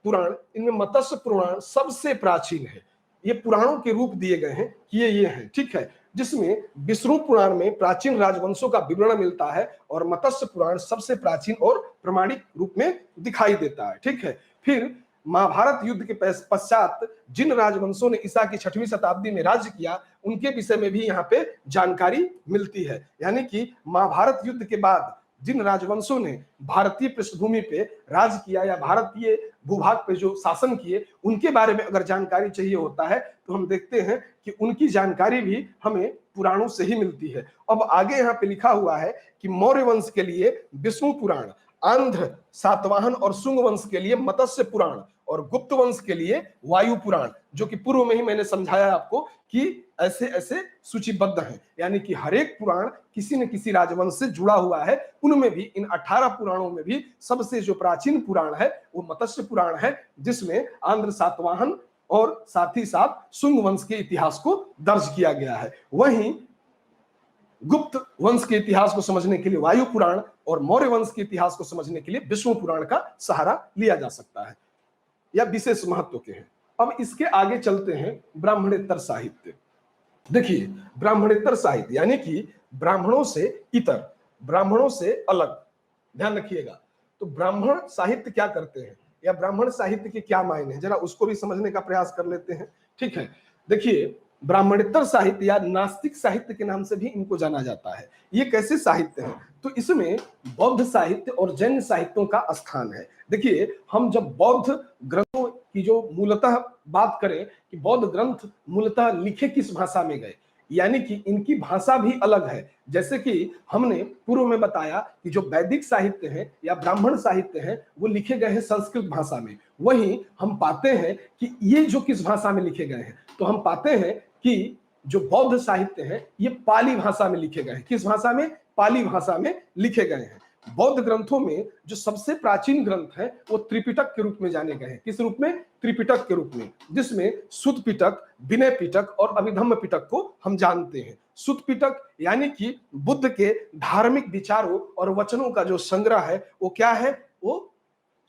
पुराण, इनमें मत्स्य पुराण सबसे प्राचीन है। ये पुराणों के रूप दिए गए हैं कि ये हैं। ठीक है, जिसमें विष्णु पुराण में प्राचीन राजवंशों का विवरण मिलता है और मत्स्य पुराण सबसे प्राचीन और प्रमाणिक रूप में दिखाई देता है। ठीक है, फिर महाभारत युद्ध के पश्चात जिन राजवंशों ने ईसा की 6वीं शताब्दी में राज्य किया उनके विषय में भी यहाँ पे जानकारी मिलती है। यानी कि महाभारत युद्ध के बाद जिन राजवंशों ने भारतीय पृष्ठभूमि पे राज किया या भारतीय भूभाग पे जो शासन किए उनके बारे में अगर जानकारी चाहिए होता है तो हम देखते हैं कि उनकी जानकारी भी हमें पुराणों से ही मिलती है। अब आगे यहाँ पे लिखा हुआ है कि मौर्य वंश के लिए विष्णु पुराण, आंध्र सातवाहन और शुंग वंश के लिए मत्स्य पुराण और गुप्त वंश के लिए वायु पुराण, जो कि पूर्व में ही मैंने समझाया आपको कि ऐसे ऐसे सूचीबद्ध हैं। यानी कि हर एक पुराण किसी न किसी राजवंश से जुड़ा हुआ है। उनमें भी इन 18 पुराणों में भी सबसे जो प्राचीन पुराण है वो मत्स्य पुराण है, जिसमें आंध्र सातवाहन और साथ ही साथ शुंग वंश के इतिहास को दर्ज किया गया है। वहीं गुप्त वंश के इतिहास को समझने के लिए वायु पुराण और मौर्य वंश के इतिहास को समझने के लिए विष्णु पुराण का सहारा लिया जा सकता है या विशेष महत्व के हैं। अब इसके आगे चलते हैं ब्राह्मणेतर साहित्य। देखिए, ब्राह्मणेतर साहित्य यानी कि ब्राह्मणों से इतर, ब्राह्मणों से अलग। ध्यान रखिएगा, तो ब्राह्मण साहित्य क्या करते हैं या ब्राह्मण साहित्य के क्या मायने हैं, जरा उसको भी समझने का प्रयास कर लेते हैं। ठीक है, देखिए, ब्राह्मणेतर साहित्य या नास्तिक साहित्य के नाम से भी इनको जाना जाता है। ये कैसे साहित्य है? तो इसमें बौद्ध साहित्य और जैन साहित्यों का स्थान है। देखिए, हम जब बौद्ध ग्रंथों की जो मूलतः बात करें कि बौद्ध ग्रंथ मूलतः लिखे किस भाषा में गए, यानी कि इनकी भाषा भी अलग है। जैसे कि हमने पूर्व में बताया कि जो वैदिक साहित्य है या ब्राह्मण साहित्य है वो लिखे गए हैं संस्कृत भाषा में, वहीं हम पाते हैं कि ये जो किस भाषा में लिखे गए हैं, तो हम पाते हैं कि जो बौद्ध साहित्य है ये पाली भाषा में लिखे गए हैं। किस भाषा में? पाली भाषा में लिखे गए हैं। बौद्ध ग्रंथों में जो सबसे प्राचीन ग्रंथ है वो त्रिपिटक के रूप में जाने गए हैं। किस रूप में? त्रिपिटक के रूप में, जिसमें सुत्त पिटक, विनय पिटक और अभिधम्म पिटक को हम जानते हैं। सुत्त पिटक यानी कि बुद्ध के धार्मिक विचारों और वचनों का जो संग्रह है वो क्या है? वो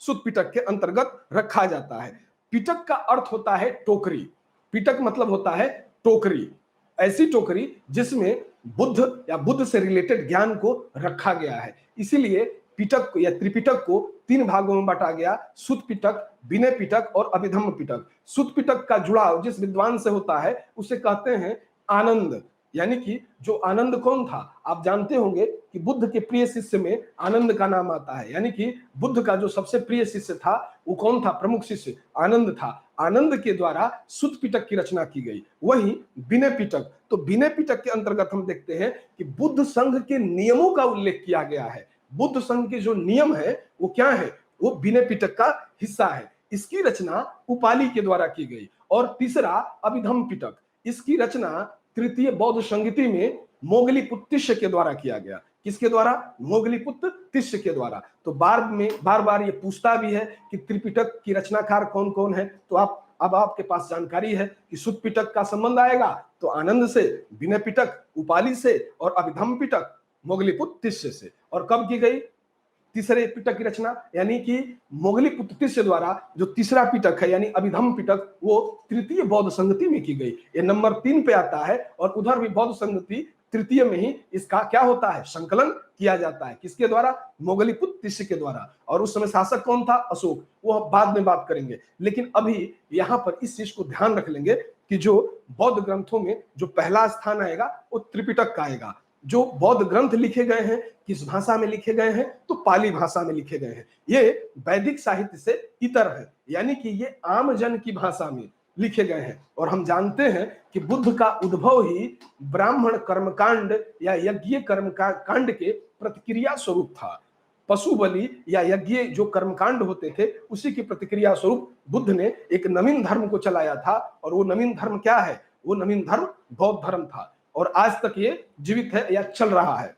सुत्त पिटक के अंतर्गत रखा जाता है। पिटक का अर्थ होता है टोकरी। पिटक मतलब होता है टोकरी, ऐसी टोकरी जिसमें बुद्ध या बुद्ध से रिलेटेड ज्ञान को रखा गया है। इसीलिए पिटक या त्रिपिटक को 3 भागों में बांटा गया: सुत्त पिटक, विनय पिटक और अभिधम्म पिटक। सुत्त पिटक का जुड़ाव जिस विद्वान से होता है उसे कहते हैं आनंद। यानी कि जो आनंद कौन था? आप जानते होंगे कि बुद्ध के प्रिय शिष्य में आनंद का नाम आता है। यानी कि बुद्ध का जो सबसे प्रिय शिष्य था वो कौन था? प्रमुख शिष्य आनंद था। आनंद के द्वारा सुत्त पिटक की रचना की गई। वहीं विनय पिटक, तो विनय पिटक के अंतर्गत हम देखते हैं कि बुद्ध संघ के नियमों का उल्लेख किया गया है। बुद्ध संघ के जो नियम है वो क्या है? वो विनय पिटक का हिस्सा है। इसकी रचना उपाली के द्वारा की गई। और तीसरा अभिधम्म पिटक, इसकी रचना तृतीय बौद्ध संहिता में मोगलीपुत्र तिष्य के द्वारा किया गया। किसके द्वारा? मोगलीपुत्र तिष्य के द्वारा। तो बार बार ये पूछता भी है कि त्रिपिटक की रचनाकार कौन कौन है, तो अब आपके पास जानकारी है कि सुत्त पिटक का संबंध आएगा तो आनंद से, विनय पिटक उपाली से और अभिधम्म पिटक मोगलीपुत्र तिष्य से। और कब की गई? तीसरे पिटक की रचना, यानी कि मोगलीपुत्र तिष्य द्वारा जो तीसरा पिटक है यानी अभिधम्म पिटक वो तृतीय बौद्ध संगति में की गई। ये नंबर 3 पे आता है। और उधर भी बौद्ध संगति तृतीय में ही इसका क्या होता है? संकलन किया जाता है। किसके द्वारा? मोगलीपुत्र तिष्य के द्वारा। और उस समय शासक कौन था? अशोक। वो बाद में बात करेंगे, लेकिन अभी यहां पर इस चीज को ध्यान रख लेंगे कि जो बौद्ध ग्रंथों में जो पहला स्थान आएगा वो त्रिपिटक का आएगा। जो बौद्ध ग्रंथ लिखे गए हैं किस भाषा में लिखे गए हैं? तो पाली भाषा में लिखे गए हैं। ये वैदिक साहित्य से इतर है, यानी कि ये आम जन की भाषा में लिखे गए हैं। और हम जानते हैं कि बुद्ध का उद्भव ही ब्राह्मण कर्मकांड या यज्ञ कर्म कांड के प्रतिक्रिया स्वरूप था। पशु बलि या यज्ञ जो कर्मकांड होते थे उसी की प्रतिक्रिया स्वरूप बुद्ध ने एक नवीन धर्म को चलाया था। और वो नवीन धर्म क्या है? वो नवीन धर्म बौद्ध धर्म था और आज तक ये जीवित है या चल रहा है।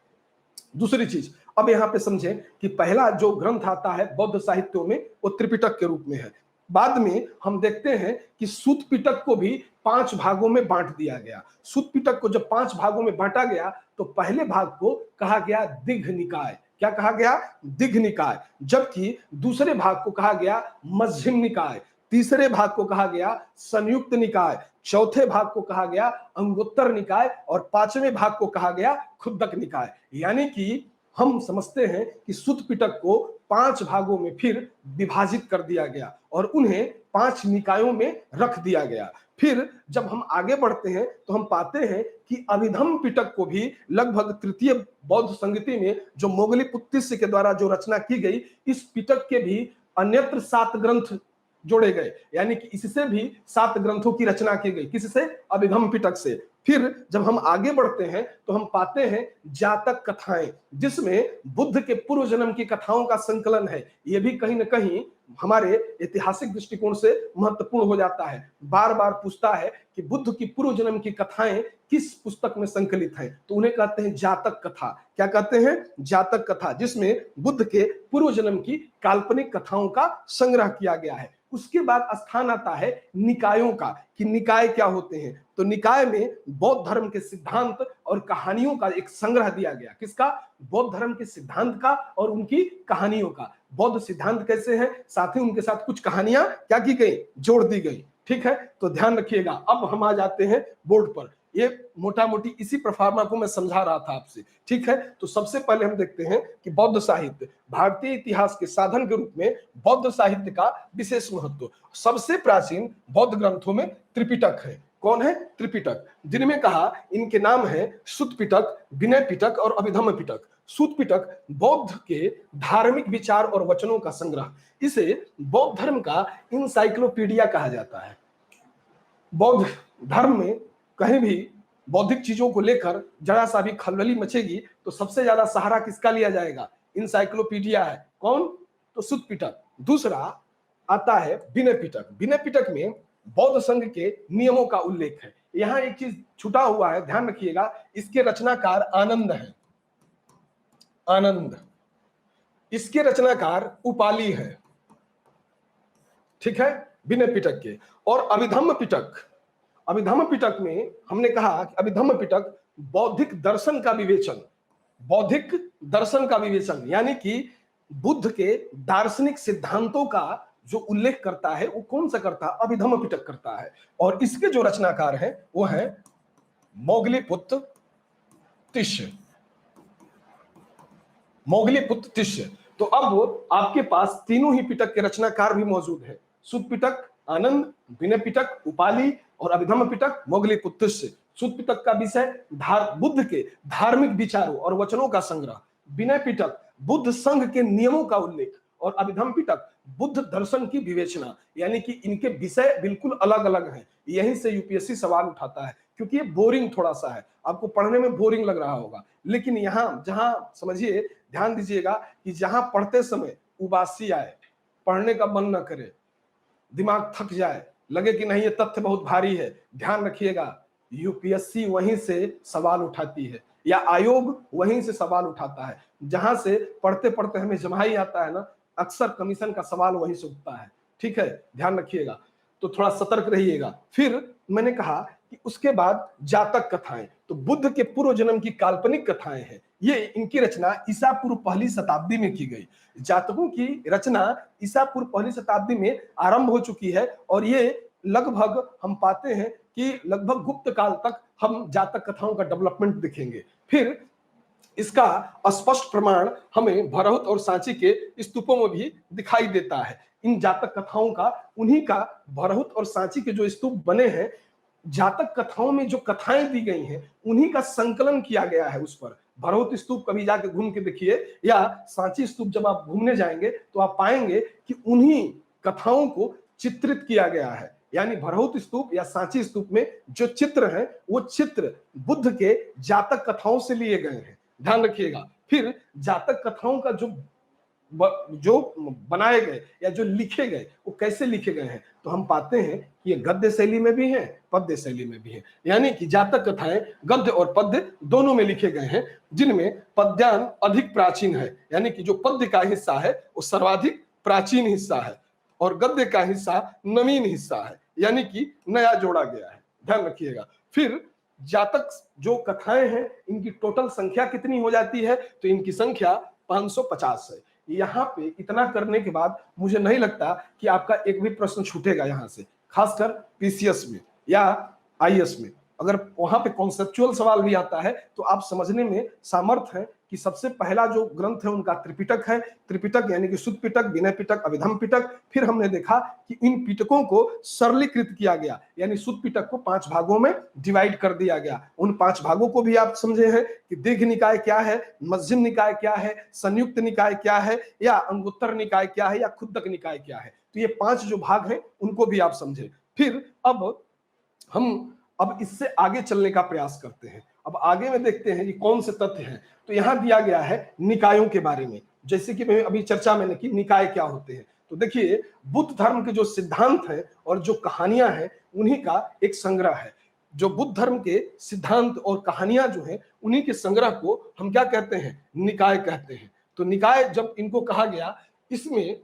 दूसरी चीज अब यहां पे समझें कि पहला जो ग्रंथ आता है बौद्ध साहित्यों में वो त्रिपिटक के रूप में है। बाद में हम देखते हैं कि सुत्त पिटक को भी 5 भागों में बांट दिया गया। सुत्त पिटक को जब 5 भागों में बांटा गया तो पहले भाग को कहा गया दिघ निकाय। क्या कहा गया? दिघ निकाय। जबकि दूसरे भाग को कहा गया मध्यम निकाय, तीसरे भाग को कहा गया संयुक्त निकाय, चौथे भाग को कहा गया अंगोत्तर निकाय और 5वें भाग को कहा गया खुद्दक निकाय। यानी कि हम समझते हैं कि सुत्त पिटक को 5 भागों में फिर विभाजित कर दिया गया और उन्हें 5 निकायों में रख दिया गया। फिर जब हम आगे बढ़ते हैं तो हम पाते हैं कि अभिधम्म पिटक को भी लगभग तृतीय बौद्ध संगति में जो मोगलीपुत्र तिष्य के द्वारा जो रचना की गई, इस पिटक के भी अन्यत्र 7 ग्रंथ जोड़े गए, यानी कि इससे भी 7 ग्रंथों की रचना की गई। किससे? अभिधम्म पिटक से। फिर जब हम आगे बढ़ते हैं तो हम पाते हैं जातक कथाएं, जिसमें बुद्ध के पूर्व जन्म की कथाओं का संकलन है। यह भी कहीं ना कहीं हमारे ऐतिहासिक दृष्टिकोण से महत्वपूर्ण हो जाता है। बार बार पूछता है कि बुद्ध की पूर्व जन्म की कथाएं किस पुस्तक में संकलित हैं, तो उन्हें कहते हैं जातक कथा। क्या कहते हैं? जातक कथा, जिसमें बुद्ध के पूर्व जन्म की काल्पनिक कथाओं का संग्रह किया गया है। उसके बाद स्थान आता है निकायों का, कि निकाय क्या होते हैं। तो निकाय में बौद्ध धर्म के सिद्धांत और कहानियों का एक संग्रह दिया गया। किसका? बौद्ध धर्म के सिद्धांत का और उनकी कहानियों का। बौद्ध सिद्धांत कैसे हैं, साथ ही उनके साथ कुछ कहानियां क्या की गई? जोड़ दी गई। ठीक है, तो ध्यान रखिएगा। अब हम आ जाते हैं बोर्ड पर। ये मोटा मोटी इसी प्रोफार्मा को मैं समझा रहा था आपसे। ठीक है, तो सबसे पहले हम देखते हैं कि बौद्ध साहित्य भारतीय इतिहास के साधन के रूप में बौद्ध साहित्य का विशेष महत्व। सबसे प्राचीन बौद्ध ग्रंथों में त्रिपिटक है। कौन है? त्रिपिटक, जिनमें कहा इनके नाम है सुत्त पिटक, विनय पिटक और अभिधम्म पिटक। सुत्त पिटक बौद्ध के धार्मिक विचार और वचनों का संग्रह। इसे बौद्ध धर्म का इंसाइक्लोपीडिया कहा जाता है। बौद्ध धर्म में कहीं भी बौद्धिक चीजों को लेकर जरा सा भी खलबली मचेगी तो सबसे ज्यादा सहारा किसका लिया जाएगा? इंसाइक्लोपीडिया है। कौन? तो सुत पिटक। दूसरा आता है विनय पिटक। विनय पिटक में बौद्ध संघ के नियमों का उल्लेख है। यहां एक चीज छुटा हुआ है, ध्यान रखिएगा, इसके रचनाकार आनंद है, आनंद। इसके रचनाकार उपाली है, ठीक है, विनय पिटक के। और अभिधम्म पिटक, अभिधम्म पिटक में हमने कहा कि अभिधम्म पिटक बौद्धिक दर्शन का विवेचन, बौद्धिक दर्शन का विवेचन यानी कि बुद्ध के दार्शनिक सिद्धांतों का जो उल्लेख करता है वो कौन सा करता है? अभिधम्म पिटक करता है। और इसके जो रचनाकार हैं वो है मोगलीपुत्र तिष्य, मोगलीपुत्र तिष्य। तो अब आपके पास तीनों ही पिटक के रचनाकार भी मौजूद हैं, सुत पिटक, आनंद, विनय पिटक, उपाली और अभिधम्म पिटक, मोगलीपुत्र तिष्य। सुत पिटक का विषय बुद्ध के धार्मिक विचारों और वचनों का संग्रह, विनय पिटक बुद्ध संघ के नियमों का उल्लेख और अभिधम्म पिटक बुद्ध दर्शन की विवेचना, यानी कि इनके विषय बिल्कुल अलग अलग हैं। यहीं से यूपीएससी सवाल उठाता है, क्योंकि ये बोरिंग थोड़ा सा है, आपको पढ़ने में बोरिंग लग रहा होगा, लेकिन यहां जहां समझिए, ध्यान दीजिएगा कि जहां पढ़ते समय उबासी आए, पढ़ने का मन न करे, दिमाग थक जाए, लगे कि नहीं ये तथ्य बहुत भारी है, ध्यान रखिएगा, यूपीएससी वहीं से सवाल उठाती है या आयोग वहीं से सवाल उठाता है। जहां से पढ़ते पढ़ते हमें जमाई आता है ना, अक्सर कमीशन का सवाल वहीं से उठता है, ठीक है, ध्यान रखिएगा, तो थोड़ा सतर्क रहिएगा। फिर मैंने कहा कि उसके बाद जातक कथाएं, तो बुद्ध के पूर्व जन्म की काल्पनिक कथाएं हैं, ये इनकी रचना ईसा पूर्व पहली शताब्दी में की गई। जातकों की रचना ईसा पूर्व पहली शताब्दी में आरंभ हो चुकी है और ये लगभग हम पाते हैं कि लगभग गुप्त काल तक हम जातक कथाओं का डेवलपमेंट देखेंगे। फिर इसका स्पष्ट प्रमाण हमें भरहुत और सांची के स्तूपों में भी दिखाई देता है। इन जातक कथाओं का, उन्हीं का भरहुत और सांची के जो स्तूप बने हैं, जातक कथाओं में जो कथाएं दी गई हैं उन्हीं का संकलन किया गया है उस पर। भरहुत स्तूप कभी जाके घूम के देखिए या सांची स्तूप जब आप घूमने जाएंगे तो आप पाएंगे कि उन्हीं कथाओं को चित्रित किया गया है। यानी भरहुत स्तूप या सांची स्तूप में जो चित्र हैं वो चित्र बुद्ध के जातक कथाओं से लिए गए हैं, ध्यान रखिएगा। फिर जातक कथाओं का जो बनाए गए या जो लिखे गए वो कैसे लिखे गए हैं, तो हम पाते हैं कि ये गद्य शैली में भी हैं, पद्य शैली में भी हैं। यानी कि जातक कथाएं गद्य और पद्य दोनों में लिखे गए हैं, जिनमें पद्यान अधिक प्राचीन है, यानी कि जो पद्य का हिस्सा है वो सर्वाधिक प्राचीन हिस्सा है और गद्य का हिस्सा नवीन हिस्सा है, यानी कि नया जोड़ा गया है, ध्यान रखिएगा। फिर जातक जो कथाएं हैं इनकी टोटल संख्या कितनी हो जाती है, तो इनकी संख्या 550 है। यहाँ पे इतना करने के बाद मुझे नहीं लगता कि आपका एक भी प्रश्न छूटेगा यहाँ से, खासकर पीसीएस में या आईएएस में। अगर वहां पे कॉन्सेप्चुअल सवाल भी आता है तो आप समझने में सामर्थ्य है कि सबसे पहला जो ग्रंथ है उनका त्रिपिटक है। त्रिपिटक यानी कि सुत पिटक, विनय पिटक, अभिधम्म पिटक। फिर हमने देखा कि इन पिटकों को सरलीकृत किया गया, यानी सुत पिटक को 5 भागों में डिवाइड कर दिया गया। उन 5 भागों को भी आप समझे हैं कि दीर्घ निकाय क्या है, मध्यम निकाय क्या है, संयुक्त निकाय क्या है, या अंगुत्तर निकाय क्या है, या खुद्दक निकाय क्या है। तो ये 5 जो भाग हैं उनको भी आप समझे। फिर अब हम इससे आगे चलने का प्रयास करते हैं। अब आगे में देखते हैं कि कौन से तथ्य हैं। तो यहां दिया गया है निकायों के बारे में, जैसे कि अभी चर्चा मैंने की निकाय क्या होते हैं। तो देखिए, बुद्ध धर्म के जो सिद्धांत हैं और जो कहानियां हैं उन्हीं का एक संग्रह है। जो बुद्ध धर्म के सिद्धांत और कहानियां जो हैं उन्हीं के संग्रह को हम क्या कहते हैं? निकाय कहते हैं। तो निकाय जब इनको कहा गया, इसमें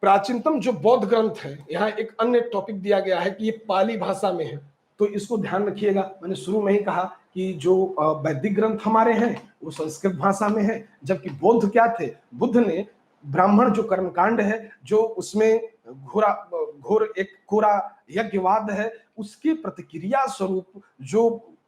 प्राचीनतम जो बौद्ध ग्रंथ है, यहाँ एक अन्य टॉपिक दिया गया है कि ये पाली भाषा में है, तो इसको ध्यान रखिएगा। मैंने शुरू में ही कहा कि जो वैदिक ग्रंथ हमारे हैं वो संस्कृत भाषा में है, जबकि बौद्ध क्या थे? बुद्ध ने ब्राह्मण जो कर्मकांड है, जो उसमें घोर एक कोरा यज्ञवाद है, उसकी प्रतिक्रिया स्वरूप जो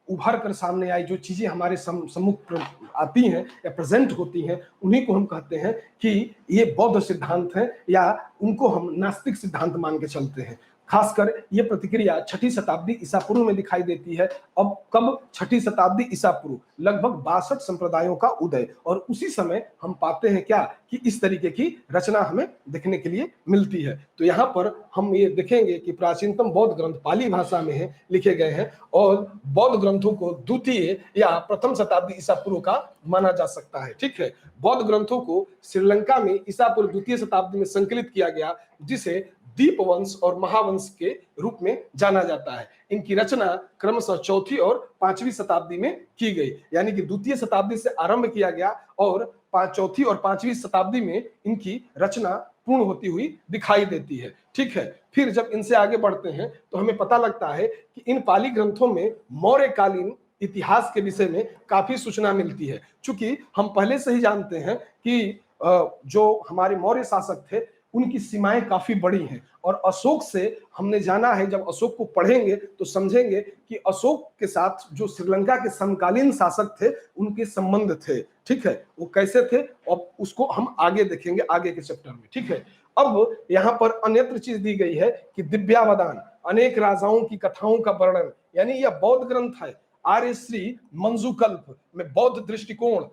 उभर कर सामने आई, जो चीजें हमारे सम्मुख आती हैं या प्रेजेंट होती हैं, उन्हीं को हम कहते हैं कि ये बौद्ध सिद्धांत हैं, या उनको हम नास्तिक सिद्धांत मान के चलते हैं। खासकर ये प्रतिक्रिया छठी शताब्दी ईसा पूर्व में दिखाई देती है। अब कब? छठी शताब्दी ईसा पूर्व, लगभग 62 संप्रदायों का उदय, और उसी समय हम पाते हैं क्या कि इस तरीके की रचना हमें देखने के लिए मिलती है। तो यहाँ पर हम ये देखेंगे कि प्राचीनतम बौद्ध ग्रंथ पाली भाषा में है, लिखे गए हैं, और बौद्ध ग्रंथों को द्वितीय या प्रथम शताब्दी ईसा पूर्व का माना जा सकता है। ठीक है, बौद्ध ग्रंथों को श्रीलंका में ईसा पूर्व द्वितीय शताब्दी में संकलित किया गया, जिसे दीपवंश और महावंश के रूप में जाना जाता है। इनकी रचना क्रमशः चौथी और पांचवी शताब्दी में की गई, यानी कि द्वितीय शताब्दी से आरंभ किया गया और चौथी और पांचवी शताब्दी में इनकी रचना पूर्ण होती हुई दिखाई देती है। ठीक है, फिर जब इनसे आगे बढ़ते हैं तो हमें पता लगता है कि इन पाली ग्रंथों में मौर्यकालीन इतिहास के विषय में काफी सूचना मिलती है। चूंकि हम पहले से ही जानते हैं कि जो हमारे मौर्य शासक थे उनकी सीमाएं काफी बड़ी हैं, और अशोक से हमने जाना है, जब अशोक को पढ़ेंगे तो समझेंगे कि अशोक के साथ जो श्रीलंका के समकालीन शासक थे उनके संबंध थे। ठीक है, वो कैसे थे और उसको हम आगे देखेंगे आगे के चैप्टर में। ठीक है, अब यहाँ पर अन्यत्र चीज दी गई है कि दिव्यावदान, अनेक राजाओं की कथाओं का वर्णन, यानी यह बौद्ध ग्रंथ है। आर्य श्री मंजूकल्प में बौद्ध दृष्टिकोण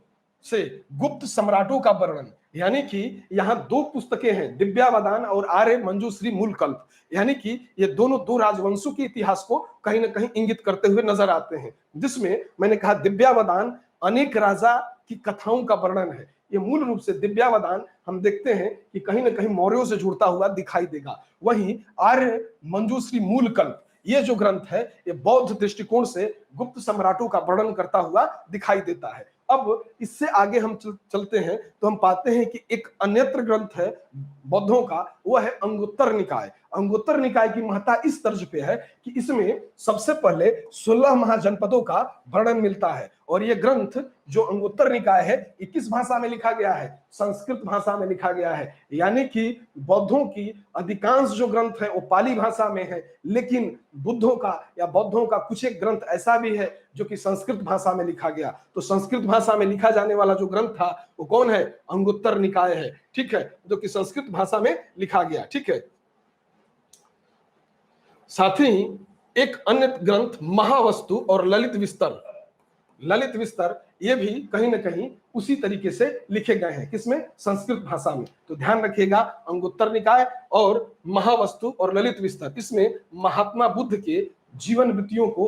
से गुप्त सम्राटों का वर्णन, यानी कि यहाँ दो पुस्तकें हैं, दिव्यावदान और आर्य मंजूश्री मूलकल्प, यानी कि ये दोनों दो राजवंशों के इतिहास को कहीं ना कहीं इंगित करते हुए नजर आते हैं। जिसमें मैंने कहा दिव्यावदान अनेक राजा की कथाओं का वर्णन है। ये मूल रूप से दिव्यावदान हम देखते हैं कि कहीं ना कहीं मौर्यों से जुड़ता हुआ दिखाई देगा। वहीं आर्य मंजूश्री मूलकल्प ये जो ग्रंथ है ये बौद्ध दृष्टिकोण से गुप्त सम्राटों का वर्णन करता हुआ दिखाई देता है। अब इससे आगे हम चलते हैं तो हम पाते हैं कि एक अन्यत्र ग्रंथ है बौद्धों का, वह है अंगुत्तर निकाय। अंगुत्तर निकाय की महत्ता इस तर्ज पे है कि इसमें सबसे पहले 16 महाजनपदों का वर्णन मिलता है, और यह ग्रंथ जो अंगुत्तर निकाय है ये किस भाषा में लिखा गया है? संस्कृत भाषा में लिखा गया है। यानी कि बौद्धों की अधिकांश जो ग्रंथ है वो पाली भाषा में है, लेकिन बुद्धों का या बौद्धों का कुछ एक ग्रंथ ऐसा भी है जो कि संस्कृत भाषा में लिखा गया। तो संस्कृत भाषा में लिखा जाने वाला जो ग्रंथ था वो कौन है? अंगुत्तर निकाय है। ठीक है, जो कि संस्कृत भाषा में लिखा गया। ठीक है, साथ ही एक अन्य ग्रंथ महावस्तु और ललित विस्तर, ललित विस्तर ये भी कहीं ना कहीं उसी तरीके से लिखे गए हैं। किसमें? संस्कृत भाषा में। तो ध्यान रखिएगा, अंगुत्तर निकाय और महावस्तु और ललित विस्तर, इसमें महात्मा बुद्ध के जीवन वृत्तियों को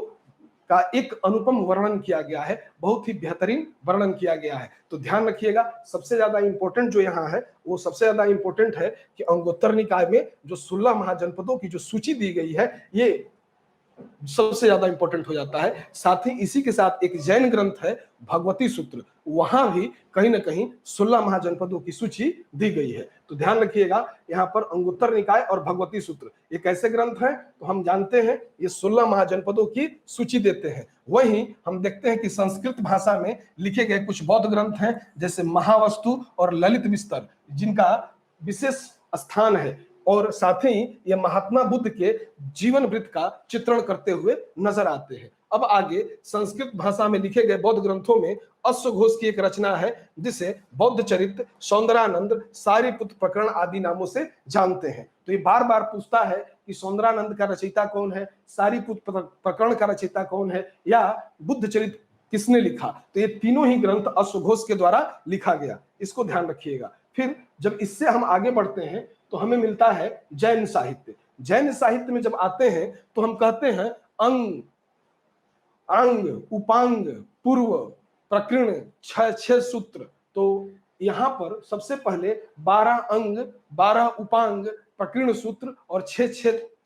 का एक अनुपम वर्णन किया गया है, बहुत ही बेहतरीन वर्णन किया गया है। तो ध्यान रखिएगा, सबसे ज्यादा इंपॉर्टेंट जो यहाँ है वो सबसे ज्यादा इंपॉर्टेंट है कि अंगुत्तर निकाय में जो 16 महाजनपदों की जो सूची दी गई है ये सबसे ज्यादा इंपॉर्टेंट हो जाता है। साथ ही इसी के साथ एक जैन ग्रंथ है भगवती सूत्र, वहां भी कहीं ना कहीं 16 महाजनपदों की सूची दी गई है। तो ध्यान रखिएगा, यहाँ पर अंगुत्तर निकाय और भगवती सूत्र ये कैसे ग्रंथ हैं? तो हम जानते हैं ये 16 महाजनपदों की सूची देते हैं। वहीं हम देखते हैं कि संस्कृत भाषा में लिखे गए कुछ बौद्ध ग्रंथ हैं, जैसे महावस्तु और ललित विस्तर, जिनका विशेष स्थान है, और साथ ही ये महात्मा बुद्ध के जीवन वृत्त का चित्रण करते हुए नजर आते हैं। अब आगे संस्कृत भाषा में लिखे गए बौद्ध ग्रंथों में अश्वघोष की एक रचना है, जिसे बौद्ध चरित्र, सौंदरानंद, सारीपुत्र प्रकरण आदि नामों से जानते हैं। तो ये बार बार पूछता है कि सौंदरानंद का रचयिता कौन है, सारीपुत्र प्रकरण का रचयिता कौन है, या बुद्ध चरित्र किसने लिखा? तो ये तीनों ही ग्रंथ अश्वघोष के द्वारा लिखा गया, इसको ध्यान रखिएगा। फिर जब इससे हम आगे बढ़ते हैं तो हमें मिलता है जैन साहित्य। जैन साहित्य में जब आते हैं तो हम कहते हैं अंग, अंग, उपांग, पूर्व, प्रकीर्ण, छह सूत्र। तो यहाँ पर सबसे पहले 12 अंग, 12 उपांग, प्रकीर्ण सूत्र और 6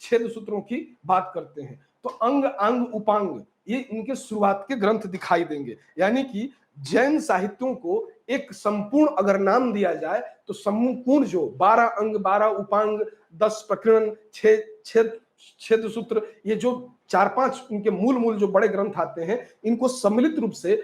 छेद सूत्रों की बात करते हैं। तो अंग, अंग, उपांग ये इनके शुरुआत के ग्रंथ दिखाई देंगे। यानी कि जैन साहित्यों को एक संपूर्ण अगर नाम दिया जाए तो संपूर्ण जो 12 अंग, 12 उपांग, 10 प्रकीर्ण, 6 छेद सूत्र, ये जो 4-5 इनके मूल जो बड़े ग्रंथ आते हैं, इनको सम्मिलित रूप से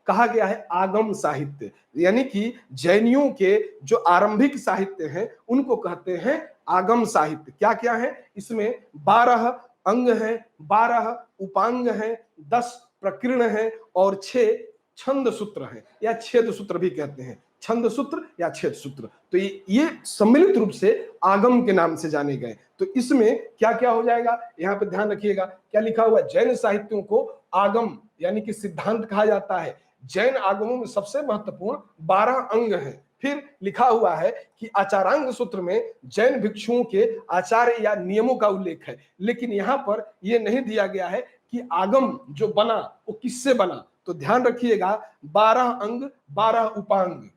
कहा गया है आगम साहित्य। यानी कि जैनियों के जो आरंभिक साहित्य हैं उनको कहते हैं आगम साहित्य। क्या क्या है इसमें? 12 अंग हैं, 12 उपांग हैं, 10 प्रकीर्ण हैं और 6 छंद सूत्र हैं या छेद सूत्र भी कहते हैं। छंद सूत्र या छेद सूत्र। तो ये सम्मिलित रूप से आगम के नाम से जाने गए। तो इसमें क्या क्या हो जाएगा, यहाँ पे ध्यान रखिएगा क्या लिखा हुआ है, जैन साहित्यों को आगम यानी कि सिद्धांत कहा जाता है। जैन आगमों में सबसे महत्वपूर्ण 12 अंग हैं। फिर लिखा हुआ है कि आचारांग सूत्र में जैन भिक्षुओं के आचार्य या नियमों का उल्लेख है, लेकिन यहां पर यह नहीं दिया गया है कि आगम जो बना वो किससे बना। तो ध्यान रखिएगा 12 अंग 12 उपांग।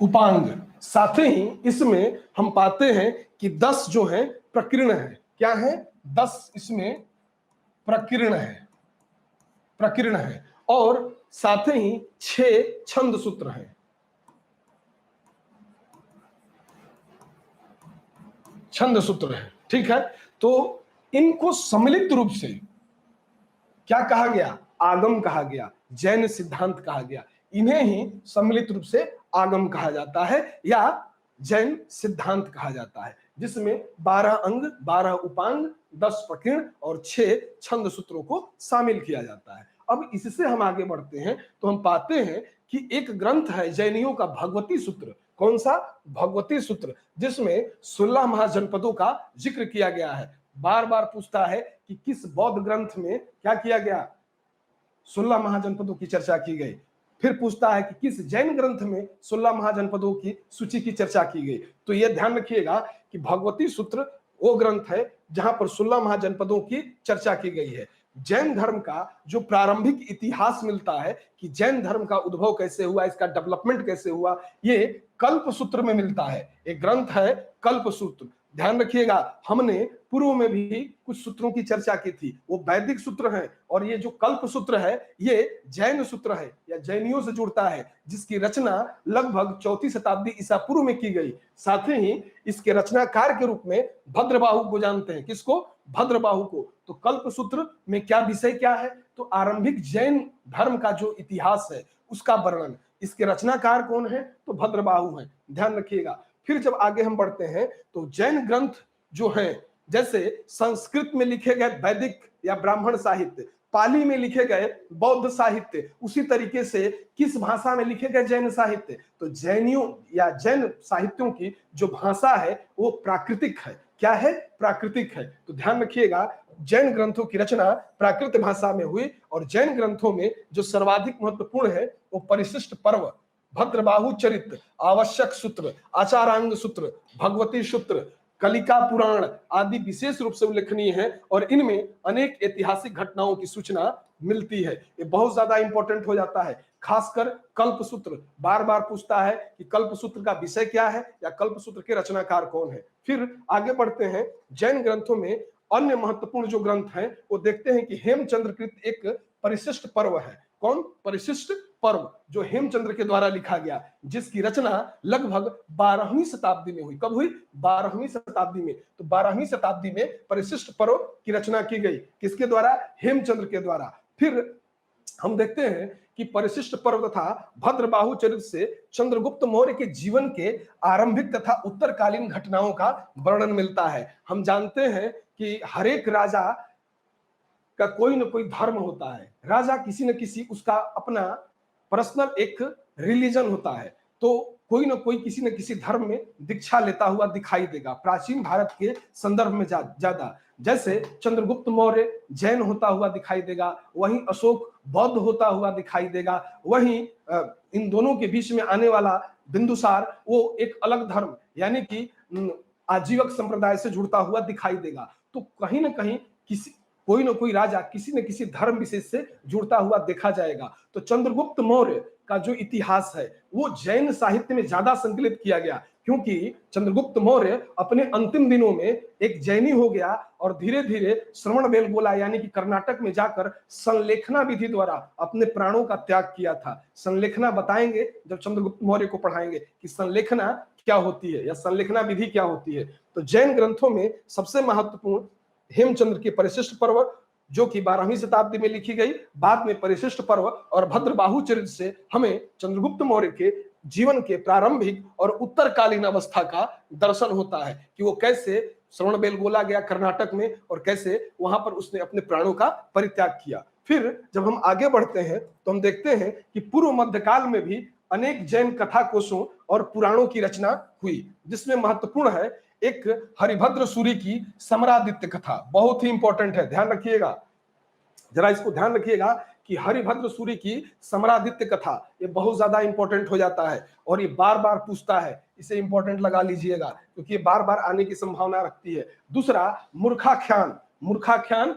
उपांग साथ ही इसमें हम पाते हैं कि 10 जो है प्रकीर्ण है। क्या है, 10 इसमें प्रकीर्ण है और साथ ही 6 छंद सूत्र हैं। छंद सूत्र है, ठीक है। तो इनको सम्मिलित रूप से क्या कहा गया, आगम कहा गया, जैन सिद्धांत कहा गया। इन्हें ही सम्मिलित रूप से आगम कहा जाता है या जैन सिद्धांत कहा जाता है, जिसमें 12 अंग 12 उपांग 10 प्रकीर्ण और 6 छंद सूत्रों को शामिल किया जाता है। अब इससे हम आगे बढ़ते हैं तो हम पाते हैं कि एक ग्रंथ है जैनियों का भगवती सूत्र। कौन सा, भगवती सूत्र, जिसमें 16 महाजनपदों का जिक्र किया गया है। बार बार पूछता है कि किस बौद्ध ग्रंथ में क्या किया गया, 16 महाजनपदों की चर्चा की गई। फिर पूछता है कि किस जैन ग्रंथ में 16 महाजनपदों की सूची की चर्चा की गई। तो यह ध्यान रखिएगा कि भगवती सूत्र वो ग्रंथ है जहां पर 16 महाजनपदों की चर्चा की गई है। जैन धर्म का जो प्रारंभिक इतिहास मिलता है कि जैन धर्म का उद्भव कैसे हुआ, इसका डेवलपमेंट कैसे हुआ, ये कल्प सूत्र में मिलता है। एक ग्रंथ है कल्प सूत्र। ध्यान रखिएगा, हमने पूर्व में भी कुछ सूत्रों की चर्चा की थी, वो वैदिक सूत्र हैं, और ये जो कल्प सूत्र है ये जैन सूत्र है या जैनियों से जुड़ता है, जिसकी रचना लगभग 4वीं शताब्दी ईसा पूर्व में की गई। साथ ही इसके रचनाकार के रूप में भद्रबाहु को जानते हैं। किसको, भद्रबाहु को। तो कल्प सूत्र में क्या विषय क्या है, तो आरंभिक जैन धर्म का जो इतिहास है उसका वर्णन। इसके रचनाकार कौन है, तो भद्रबाहु है, ध्यान रखिएगा। फिर जब आगे हम बढ़ते हैं तो जैन ग्रंथ जो है, जैसे संस्कृत में लिखे गए वैदिक या ब्राह्मण साहित्य, पाली में लिखे गए बौद्ध साहित्य, उसी तरीके से किस भाषा में लिखे गए जैन साहित्य, तो जैनियों या जैन साहित्यों की जो भाषा है वो प्राकृतिक है। क्या है, प्राकृतिक है। तो ध्यान रखिएगा जैन ग्रंथों की रचना प्राकृत भाषा में हुई, और जैन ग्रंथों में जो सर्वाधिक महत्वपूर्ण है वो परिशिष्ट पर्व, भद्रबाहु चरित्र, आवश्यक सूत्र, आचारांग सूत्र, भगवती सूत्र, कलिका पुराण आदि विशेष रूप से उल्लेखनीय है, और इनमें अनेक ऐतिहासिक घटनाओं की सूचना मिलती है। ये बहुत ज्यादा इंपॉर्टेंट हो जाता है। खासकर कल्प सूत्र बार बार पूछता है कि कल्प सूत्र का विषय क्या है या कल्प सूत्र के रचनाकार कौन है। फिर आगे बढ़ते हैं, जैन ग्रंथों में अन्य महत्वपूर्ण जो ग्रंथ हैं वो देखते हैं कि हेमचंद्रकृत एक परिशिष्ट पर्व है। कौन, परिशिष्ट पर्व, जो हेमचंद्र के द्वारा लिखा गया, जिसकी रचना लगभग 12वीं शताब्दी में हुई। कब हुई, 12वीं शताब्दी में। तो 12वीं शताब्दी में परिशिष्ट पर्व की रचना की गई, किसके द्वारा, हेमचंद्र के द्वारा। फिर हम देखते हैं कि परिशिष्ट पर्व तथा भद्रबाहु चरित्र से चंद्रगुप्त मौर्य के जीवन के आरंभिक तथा उत्तरकालीन घटनाओं का वर्णन मिलता है। हम जानते हैं कि हर एक राजा का कोई ना कोई धर्म होता है, राजा किसी न किसी उसका अपना पर्सनल एक रिलीजन होता है, तो कोई ना कोई किसी न किसी धर्म में दीक्षा लेता हुआ दिखाई देगा। प्राचीन भारत के संदर्भ में ज्यादा जैसे चंद्रगुप्त मौर्य जैन होता हुआ दिखाई देगा, वहीं अशोक बौद्ध होता हुआ दिखाई देगा, वहीं इन दोनों के बीच में आने वाला बिंदुसार वो एक अलग धर्म यानी कि आजीवक संप्रदाय से जुड़ता हुआ दिखाई देगा। तो कहीं ना कहीं कोई ना कोई राजा किसी न किसी धर्म विशेष से जुड़ता हुआ देखा जाएगा। तो चंद्रगुप्त मौर्य का जो इतिहास है वो जैन साहित्य में ज्यादा संकलित किया गया, क्योंकि चंद्रगुप्त मौर्य अपने अंतिम दिनों में एक जैनी हो गया और धीरे धीरे श्रवण बेलगोला यानी कि कर्नाटक में जाकर संलेखना विधि द्वारा अपने प्राणों का त्याग किया था। संलेखना बताएंगे जब चंद्रगुप्त मौर्य को पढ़ाएंगे कि संलेखना क्या होती है या संलेखना विधि क्या होती है। तो जैन ग्रंथों में सबसे महत्वपूर्ण हेमचंद्र की परिशिष्ट पर्व जो कि 12वीं शताब्दी में लिखी गई, बाद में परिशिष्ट पर्व और भद्रबाहु चरित्र से हमें चंद्रगुप्त मौर्य के जीवन के प्रारंभिक और उत्तरकालीन अवस्था का दर्शन होता है कि वो कैसे श्रवण बेलगोला गया कर्नाटक में और कैसे वहां पर उसने अपने प्राणों का परित्याग किया। फिर जब हम आगे बढ़ते हैं तो हम देखते हैं कि पूर्व मध्यकाल में भी अनेक जैन कथा कोशों और पुराणों की रचना हुई, जिसमें महत्वपूर्ण है एक हरिभद्र सूरी की समरादित्य कथा। बहुत ही इंपॉर्टेंट है, ध्यान रखिएगा, जरा इसको ध्यान रखिएगा कि हरिभद्र सूरी की समरादित्य कथा ये बहुत ज्यादा इंपॉर्टेंट हो जाता है और ये बार बार पूछता है, इसे इंपॉर्टेंट लगा लीजिएगा क्योंकि ये बार बार आने की संभावना रखती है। दूसरा मूर्खाख्यान, मूर्खाख्यान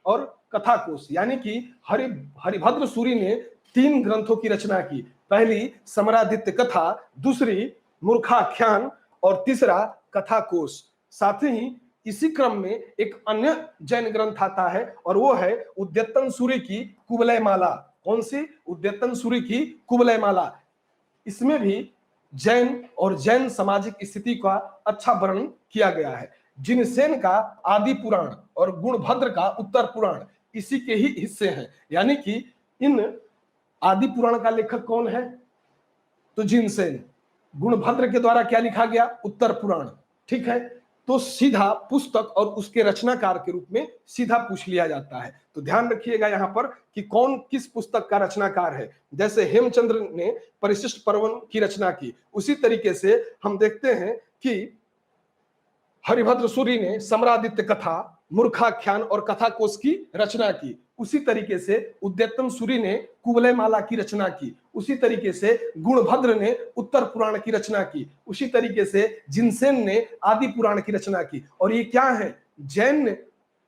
और कथाकोश, यानी कि हरिभद्र सूरी ने 3 ग्रंथों की रचना की। पहली समरादित्य कथा, दूसरी मूर्खाख्यान और तीसरा कथाकोश। साथ ही इसी क्रम में एक अन्य जैन ग्रंथ आता है और वो है उद्यतन सूरी की कुवलय माला। कौन सी? उद्यतन सूरी की कुवलय माला। इसमें भी जैन और जैन सामाजिक स्थिति का अच्छा वर्णन किया गया है। जिनसेन का आदि पुराण और गुणभद्र का उत्तर पुराण इसी के ही हिस्से हैं, यानी कि इन आदि पुराण का लेखक कौन है? तो जिनसेन। गुणभद्र के द्वारा क्या लिखा गया? उत्तर पुराण। ठीक है, तो सीधा पुस्तक और उसके रचनाकार के रूप में सीधा पूछ लिया जाता है। तो ध्यान रखिएगा यहां पर कि कौन किस पुस्तक का रचनाकार है। जैसे हेमचंद्र ने परिशिष्ट पर्वन की रचना की, उसी तरीके से हम देखते हैं कि हरिभद्र सूरी ने समरादित्य कथा, मूर्खाख्यान और कथाकोश की रचना की। उसी तरीके से उद्यतन सूरी ने कुवलय माला की रचना की। उसी तरीके से गुणभद्र ने उत्तर पुराण की रचना की। उसी तरीके से जिनसेन ने आदि पुराण की रचना की। और ये क्या है? जैन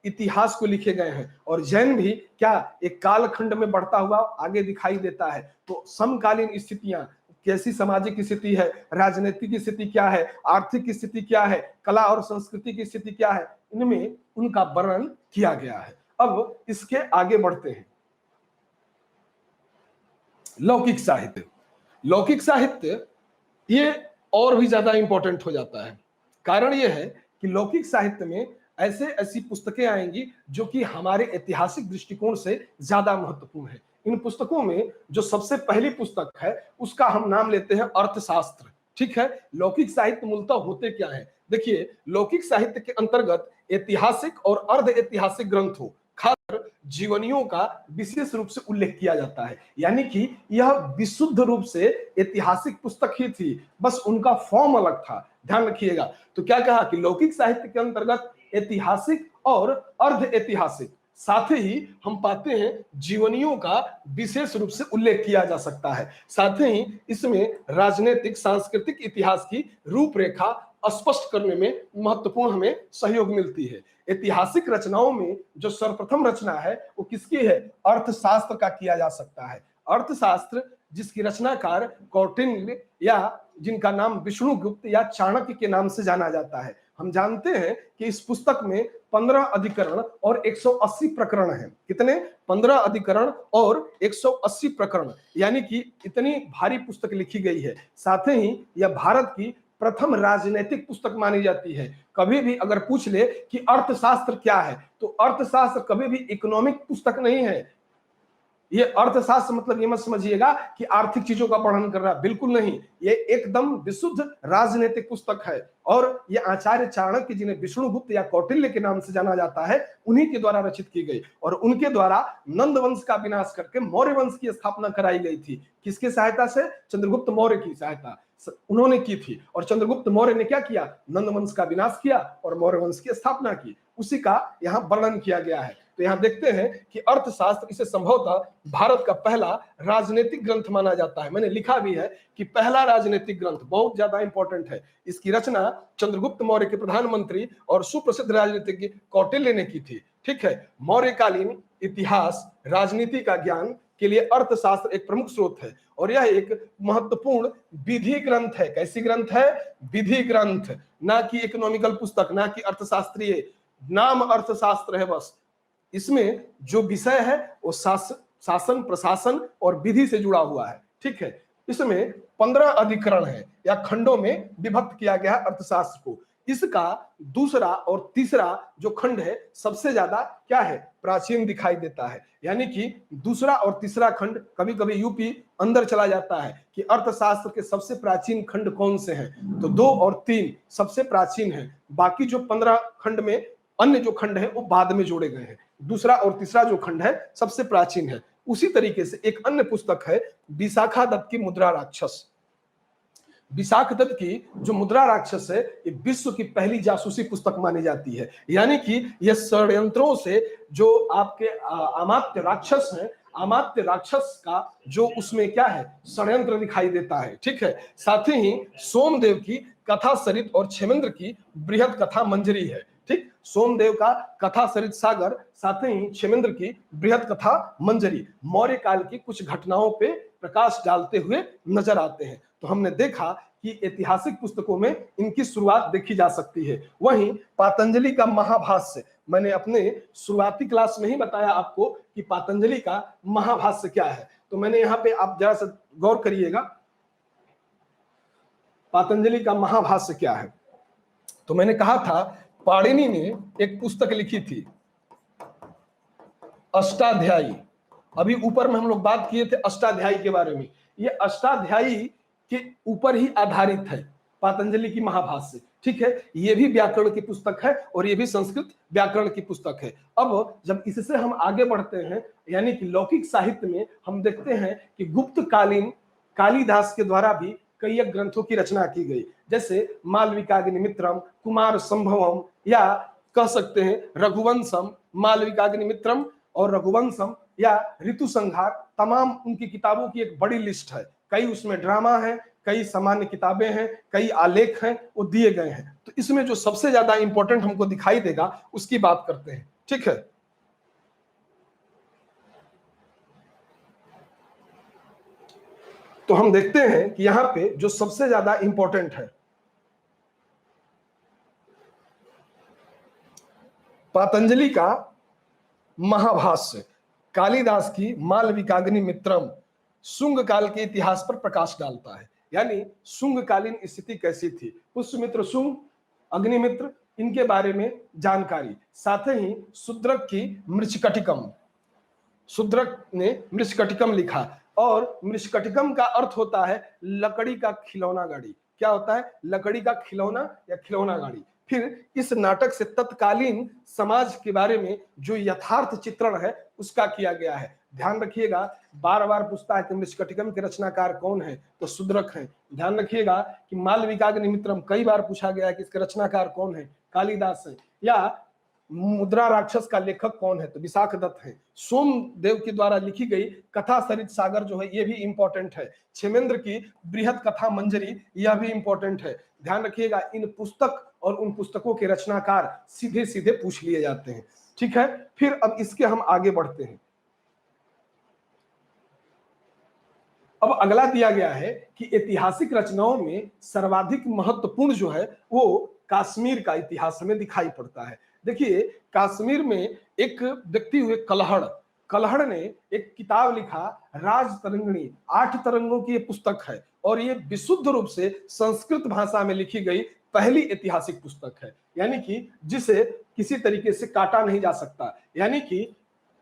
इतिहास को लिखे गए हैं। और जैन भी क्या एक कालखंड में बढ़ता हुआ आगे दिखाई देता है। तो समकालीन स्थितियां कैसी सामाजिक स्थिति है, राजनीतिक स्थिति क्या है, आर्थिक स्थिति क्या है, कला और संस्कृति की स्थिति क्या है, इनमें उनका वर्णन किया गया है। अब इसके आगे बढ़ते हैं। लौकिक साहित्य। लौकिक साहित्य ये और भी ज्यादा इंपॉर्टेंट हो जाता है। कारण यह है कि लौकिक साहित्य में ऐसी पुस्तकें आएंगी जो कि हमारे ऐतिहासिक दृष्टिकोण से ज्यादा महत्वपूर्ण है। इन पुस्तकों में जो सबसे पहली पुस्तक है उसका हम नाम लेते हैं अर्थशास्त्र। ठीक है, लौकिक साहित्य मूलतः होते क्या है? देखिए, लौकिक साहित्य के अंतर्गत ऐतिहासिक और अर्ध ऐतिहासिक ग्रंथों, खासकर जीवनियों का विशेष रूप से उल्लेख किया जाता है। यानी कि यह विशुद्ध रूप से ऐतिहासिक पुस्तक ही थी, बस उनका फॉर्म अलग था। ध्यान रखिएगा। तो क्या कहा कि लौकिक साहित्य के अंतर्गत ऐतिहासिक और अर्ध ऐतिहासिक, साथ ही हम पाते हैं जीवनियों का विशेष रूप से उल्लेख किया जा सकता है। साथ ही इसमें राजनीतिक सांस्कृतिक इतिहास की रूपरेखा स्पष्ट करने में महत्वपूर्ण हमें सहयोग मिलती है। ऐतिहासिक रचनाओं में जो सर्वप्रथम रचना है वो किसकी है? अर्थशास्त्र का किया जा सकता है। अर्थशास्त्र जिसकी रचनाकार कौटिल्य या जिनका नाम विष्णुगुप्त या चाणक्य के नाम से जाना जाता है। हम जानते हैं कि इस पुस्तक में 15 अधिकरण और 180 प्रकरण हैं। कितने? 15 अधिकरण और 180 प्रकरण, यानी कि इतनी भारी पुस्तक लिखी गई है। साथ ही यह भारत की प्रथम राजनीतिक पुस्तक मानी जाती है। कभी भी अगर पूछ ले कि अर्थशास्त्र क्या है, तो अर्थशास्त्र कभी भी इकोनॉमिक पुस्तक नहीं है। ये अर्थशास्त्र मतलब ये मत समझिएगा कि आर्थिक चीजों का वर्णन कर रहा है, बिल्कुल नहीं। ये एकदम विशुद्ध राजनीतिक पुस्तक है। और ये आचार्य चाणक्य जिन्हें विष्णुगुप्त या कौटिल्य के नाम से जाना जाता है, उन्हीं के द्वारा रचित की गई और उनके द्वारा नंद वंश का विनाश करके मौर्य वंश की स्थापना कराई गई थी। किसके सहायता से? चंद्रगुप्त मौर्य की सहायता उन्होंने की थी। और चंद्रगुप्त मौर्य ने क्या किया? नंद वंश का विनाश किया और मौर्य वंश की स्थापना की। उसी का यहाँ वर्णन किया गया है। तो यहाँ देखते हैं कि अर्थशास्त्र इसे संभवतः भारत का पहला राजनीतिक ग्रंथ माना जाता है। मैंने लिखा भी है कि पहला राजनीतिक ग्रंथ, बहुत ज्यादा इंपॉर्टेंट है। इसकी रचना चंद्रगुप्त मौर्य के प्रधानमंत्री और सुप्रसिद्ध राजनीतिज्ञ कौटिल्य ने की थी। ठीक है, मौर्यकालीन इतिहास, राजनीति का ज्ञान के लिए अर्थशास्त्र एक प्रमुख स्रोत है और यह एक महत्वपूर्ण विधि ग्रंथ है। कैसी ग्रंथ है? विधि ग्रंथ, ना कि इकोनॉमिकल पुस्तक, ना कि अर्थशास्त्रीय। नाम अर्थशास्त्र है बस। इसमें जो विषय है वो शासन, प्रशासन और विधि से जुड़ा हुआ है। ठीक है, इसमें 15 अधिकरण है या खंडों में विभक्त किया गया अर्थशास्त्र को। इसका दूसरा और तीसरा जो खंड है सबसे ज्यादा क्या है, प्राचीन दिखाई देता है। यानी कि दूसरा और तीसरा खंड, कभी कभी यूपी अंदर चला जाता है कि अर्थशास्त्र के सबसे प्राचीन खंड कौन से हैं, तो 2 और 3 सबसे प्राचीन है, बाकी जो 15 खंड में अन्य जो खंड है वो बाद में जोड़े गए हैं। दूसरा और तीसरा जो खंड है सबसे प्राचीन है। उसी तरीके से एक अन्य पुस्तक है विशाखा दत्त की मुद्रा राक्षस। विशाखा दत्त की जो मुद्रा राक्षस है ये विश्व की पहली जासूसी पुस्तक मानी जाती है। यानी कि यह षड्यंत्रों से जो आपके अमात्य राक्षस हैं, अमात्य राक्षस का जो उसमें क्या है, षड्यंत्र दिखाई देता है। ठीक है, साथ ही सोमदेव की कथा सरित और क्षेमेंद्र की बृहद कथा मंजरी है। ठीक, सोमदेव का कथा सरित सागर, साथ ही क्षेमेंद्र की बृहद कथा मंजरी मौर्य काल की कुछ घटनाओं पे प्रकाश डालते हुए नजर आते हैं। तो हमने देखा कि ऐतिहासिक पुस्तकों में इनकी शुरुआत देखी जा सकती है। वहीं पातंजलि का महाभाष्य, मैंने अपने शुरुआती क्लास में ही बताया आपको कि पातंजलि का महाभाष्य क्या है। तो मैंने यहाँ पे आप जरा सा गौर करिएगा, पातंजलि का महाभाष्य क्या है। तो मैंने कहा था पाणिनि ने एक पुस्तक लिखी थी अष्टाध्यायी। अभी ऊपर में हम लोग बात किए थे अष्टाध्यायी के बारे में। ये अष्टाध्यायी के ऊपर ही आधारित है पातंजलि की महाभाष्य। ठीक है, ये भी व्याकरण की पुस्तक है और ये भी संस्कृत व्याकरण की पुस्तक है। अब जब इससे हम आगे बढ़ते हैं, यानी कि लौकिक साहित्य में हम देखते हैं कि गुप्त कालीन कालिदास के द्वारा भी कई ग्रंथों की रचना की गई, जैसे मालविकाग्निमित्रम, कुमार संभवम, या कह सकते हैं रघुवंशम, मालविकाग्निमित्रम और रघुवंशम या ऋतु संहार। तमाम उनकी किताबों की एक बड़ी लिस्ट है। कई उसमें ड्रामा है, कई सामान्य किताबें हैं, कई आलेख हैं, वो दिए गए हैं। तो इसमें जो सबसे ज्यादा इंपॉर्टेंट हमको दिखाई देगा उसकी बात करते हैं। ठीक है, तो हम देखते हैं कि यहां पे जो सबसे ज्यादा इंपॉर्टेंट है पातंजलि का महाभाष्य, कालिदास की मालविकाग्निमित्रम शुंग काल के इतिहास पर प्रकाश डालता है। यानी शुंगकालीन स्थिति कैसी थी, पुष्यमित्र, शुंग, अग्निमित्र, इनके बारे में जानकारी। साथ ही शूद्रक की मृच्छकटिकम, शूद्रक ने मृच्छकटिकम लिखा, और मृच्छकटिकम का अर्थ होता है लकड़ी का खिलौना गाड़ी। क्या होता है, लकड़ी का खिलौना या खिलौना गाड़ी। फिर इस नाटक से तत्कालीन समाज के बारे में जो यथार्थ चित्रण है उसका किया गया है। ध्यान रखिएगा, बार बार पूछता है कि मृच्छकटिकम के रचनाकार कौन है, तो शूद्रक है। ध्यान रखिएगा कि मालविकाग्निमित्रम कई बार पूछा गया है कि इसके रचनाकार कौन है, कालिदास है। या मुद्रा राक्षस का लेखक कौन है, तो विशाखा दत्त है। सोमदेव के द्वारा लिखी गई कथा सरित सागर जो है ये भी इंपॉर्टेंट है। क्षेमेंद्र की बृहद कथा मंजरी यह भी इंपॉर्टेंट है। ध्यान रखिएगा, इन पुस्तक और उन पुस्तकों के रचनाकार सीधे सीधे पूछ लिए जाते हैं। ठीक है, फिर अब इसके हम आगे बढ़ते हैं। अब अगला दिया गया है कि ऐतिहासिक रचनाओं में सर्वाधिक महत्वपूर्ण जो है वो कश्मीर का इतिहास हमें दिखाई पड़ता है। देखिए, कश्मीर में एक व्यक्ति हुए कलहड़, कलहड़ ने एक किताब लिखा राज तरंगिणी, 8 तरंगों की ये पुस्तक है, और ये विशुद्ध रूप से संस्कृत भाषा में लिखी गई पहली ऐतिहासिक पुस्तक है। यानी कि जिसे किसी तरीके से काटा नहीं जा सकता। यानी कि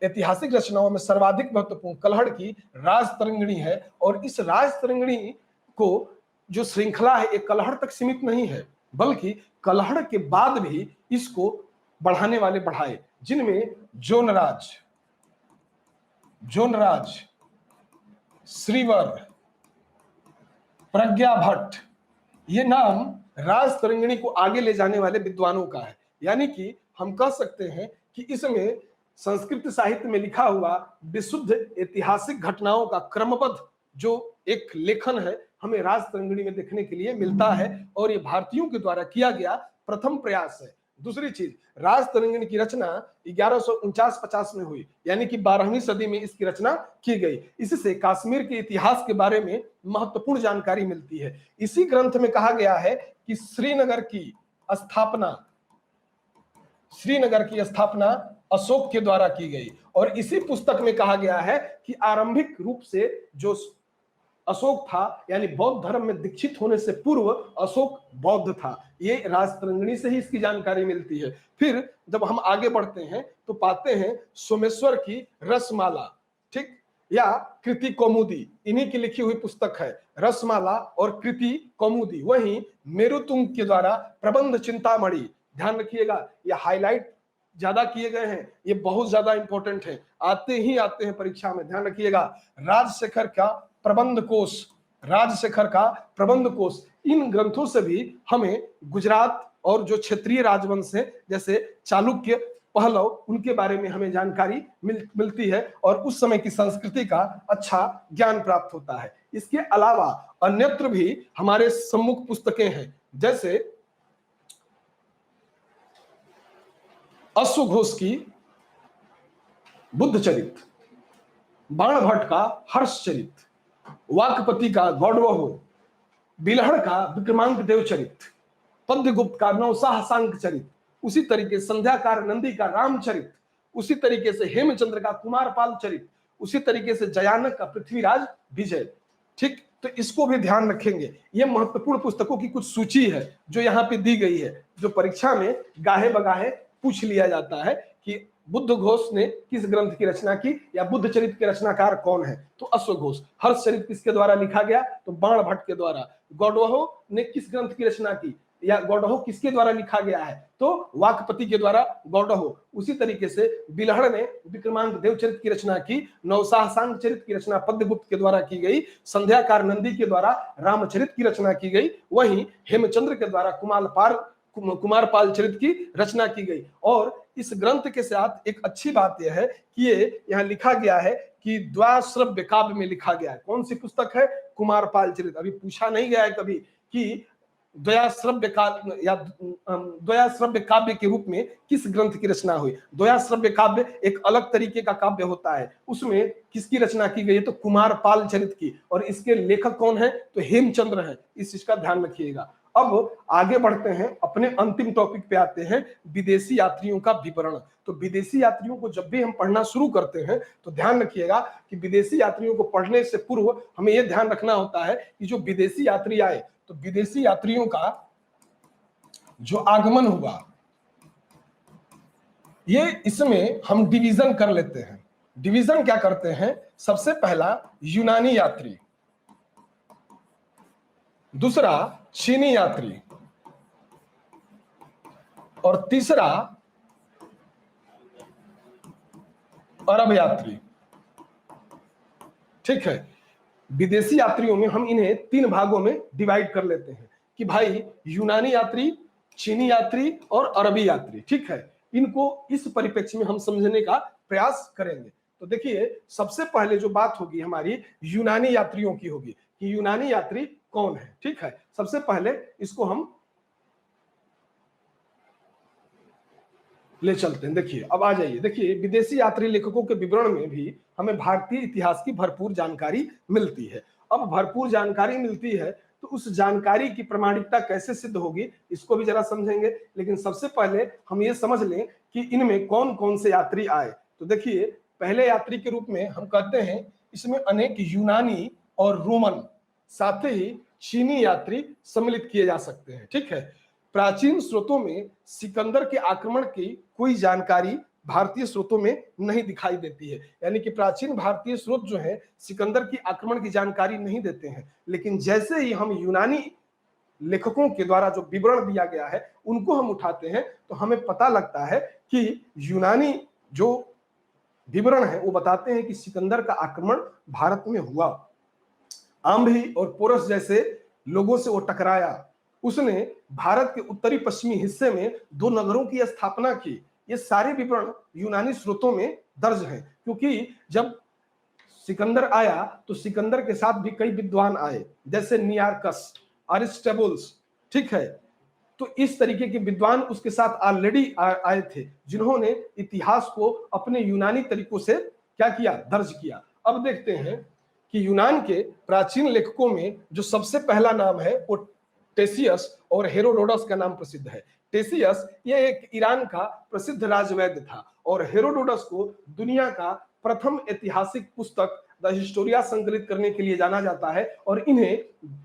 ऐतिहासिक रचनाओं में सर्वाधिक महत्वपूर्ण कलहड़ की राज तरंगिणी है, और इस राज तरंगिणी को जो श्रृंखला है एक कलहड़ तक सीमित नहीं है, बल्कि कलहड़ के बाद भी इसको बढ़ाने वाले बढ़ाए, जिनमें जोनराज, जोनराज, श्रीवर, प्रज्ञा भट्ट, ये नाम राज तरंगिणी को आगे ले जाने वाले विद्वानों का है। यानी कि हम कह सकते हैं कि इसमें संस्कृत साहित्य में लिखा हुआ विशुद्ध ऐतिहासिक घटनाओं का क्रमबद्ध जो एक लेखन है हमें राज तरंगिणी में देखने के लिए मिलता है, और ये भारतीयों के द्वारा किया गया प्रथम प्रयास है। दूसरी चीज, राज तरंगिणी की रचना 1149-50 में हुई, यानी कि 12वीं सदी में इसकी रचना की गई। इससे कश्मीर के इतिहास के बारे में महत्वपूर्ण जानकारी मिलती है। इसी ग्रंथ में कहा गया है कि श्रीनगर की स्थापना अशोक के द्वारा की गई, और इसी पुस्तक में कहा गया है कि आरंभिक रूप से जो अशोक था, यानी बौद्ध धर्म में दीक्षित होने से पूर्व अशोक बौद्ध था। ये राजतरंगिणी से ही इसकी जानकारी मिलती है। फिर जब हम आगे बढ़ते हैं तो पाते हैं सोमेश्वर की रसमाला, ठीक, या कृति कौमुदी, इन्हीं की लिखी हुई पुस्तक है रसमाला और कृति कौमुदी। वहीं मेरुतुंग के द्वारा प्रबंध चिंतामणि, ध्यान रखिएगा ये हाईलाइट ज्यादा किए गए हैं, ये बहुत ज्यादा इंपॉर्टेंट है, आते हैं परीक्षा में, ध्यान रखिएगा। राजशेखर का प्रबंध कोश, राजशेखर का प्रबंध कोश, इन ग्रंथों से भी हमें गुजरात और जो क्षेत्रीय राजवंश है जैसे चालुक्य, पहलव, उनके बारे में हमें जानकारी मिलती है और उस समय की संस्कृति का अच्छा ज्ञान प्राप्त होता है। इसके अलावा अन्यत्र भी हमारे सम्मुख पुस्तकें हैं, जैसे अश्वघोष की बुद्ध चरित, बाणभट्ट का हर्षचरित, वाकपति का गौडवहो, बिलहड़ का विक्रमांक देव चरित, पद्यगुप्त का नवसाहसांक चरित, उसी तरीके संध्याकार नंदी का रामचरित, उसी तरीके से हेमचंद्र का कुमारपाल चरित, उसी तरीके से जयानक का पृथ्वीराज विजय, ठीक। तो इसको भी ध्यान रखेंगे। ये महत्वपूर्ण पुस्तकों की कुछ सूची है जो यहाँ पे दी गई है, जो परीक्षा में गाहे बगाहे पूछ लिया जाता है कि बुद्ध घोष ने किस ग्रंथ की रचना की या बुद्ध चरित्र के रचनाकार कौन है। तो अश्वघोष। हर्ष चरित किसके द्वारा लिखा गया, तो बाणभट्ट के द्वारा। गौडवहो ने किस ग्रंथ की रचना की या गौडवहो किसके द्वारा लिखा गया है, तो वाकपति के द्वारा गौडवहो। उसी तरीके से बिलहड़ ने विक्रमांक देव चरित की रचना की, नवसाहसांक चरित की रचना पद्यगुप्त के द्वारा की गई, संध्याकार नंदी के द्वारा रामचरित की रचना की गई, वहीं हेमचंद्र के द्वारा कुमारपाल चरित की रचना की गई। और इस ग्रंथ के साथ एक अच्छी बात यह है कि ये यहाँ लिखा गया है कि द्व्याश्रव्य काव्य में लिखा गया है। कौन सी पुस्तक है, कुमारपाल चरित। अभी पूछा नहीं गया है कभी कि द्व्याश्रव्य काव्य या द्व्याश्रव्य काव्य के रूप में किस ग्रंथ की रचना हुई। द्व्याश्रव्य काव्य एक अलग तरीके का काव्य होता है, उसमें किसकी रचना की गई है, तो कुमारपाल चरित की। और इसके लेखक कौन है, तो हेमचंद्र है। इस चीज का ध्यान रखिएगा। अब आगे बढ़ते हैं, अपने अंतिम टॉपिक पे आते हैं, विदेशी यात्रियों का विवरण। तो विदेशी यात्रियों को जब भी हम पढ़ना शुरू करते हैं तो ध्यान रखिएगा कि विदेशी यात्रियों को पढ़ने से पूर्व हमें यह ध्यान रखना होता है कि जो विदेशी यात्री आए, तो विदेशी यात्रियों का जो आगमन हुआ, ये इसमें हम डिवीजन कर लेते हैं। डिवीजन क्या करते हैं, सबसे पहला यूनानी यात्री, दूसरा चीनी यात्री, और तीसरा अरब यात्री, ठीक है। विदेशी यात्रियों में हम इन्हें 3 भागों में डिवाइड कर लेते हैं कि भाई यूनानी यात्री, चीनी यात्री और अरबी यात्री, ठीक है। इनको इस परिप्रेक्ष्य में हम समझने का प्रयास करेंगे। तो देखिए, सबसे पहले जो बात होगी हमारी यूनानी यात्रियों की होगी कि यूनानी यात्री कौन है, ठीक है। सबसे पहले इसको हम ले चलते हैं। देखिए, अब आ जाइए। देखिए, विदेशी यात्री लेखकों के विवरण में भी हमें भारतीय इतिहास की भरपूर जानकारी मिलती है। अब भरपूर जानकारी मिलती है तो उस जानकारी की प्रामाणिकता कैसे सिद्ध होगी, इसको भी जरा समझेंगे। लेकिन सबसे पहले हम ये समझ लें कि इनमें कौन कौन से यात्री आए। तो देखिए, पहले यात्री के रूप में हम कहते हैं इसमें अनेक यूनानी और रोमन, साथ ही चीनी यात्री सम्मिलित किए जा सकते हैं, ठीक है। प्राचीन स्रोतों में सिकंदर के आक्रमण की कोई जानकारी भारतीय स्रोतों में नहीं दिखाई देती है। यानी कि प्राचीन भारतीय स्रोत जो है सिकंदर की आक्रमण की जानकारी नहीं देते हैं। लेकिन जैसे ही हम यूनानी लेखकों के द्वारा जो विवरण दिया गया है उनको हम उठाते हैं तो हमें पता लगता है कि यूनानी जो विवरण है वो बताते हैं कि सिकंदर का आक्रमण भारत में हुआ, आम्भी और पोरस जैसे लोगों से वो टकराया, उसने भारत के उत्तरी पश्चिमी हिस्से में 2 नगरों की स्थापना की। ये सारे विवरण यूनानी स्रोतों में दर्ज हैं, क्योंकि जब सिकंदर आया तो सिकंदर के साथ भी कई विद्वान आए, जैसे नियारकस, अरिस्टोबुलस, ठीक है। तो इस तरीके के विद्वान उसके साथ ऑलरेडी आए थे, जिन्होंने इतिहास को अपने यूनानी तरीकों से क्या किया, दर्ज किया। अब देखते हैं कि यूनान के प्राचीन लेखकों में जो सबसे पहला नाम है वो टेसियस और हेरोडोटस का नाम प्रसिद्ध है। टेसियस ये एक ईरान का प्रसिद्ध राजवैद्य था और हेरोडोटस को दुनिया का प्रथम ऐतिहासिक पुस्तक द हिस्टोरिया संकलित करने के लिए जाना जाता है। और इन्हें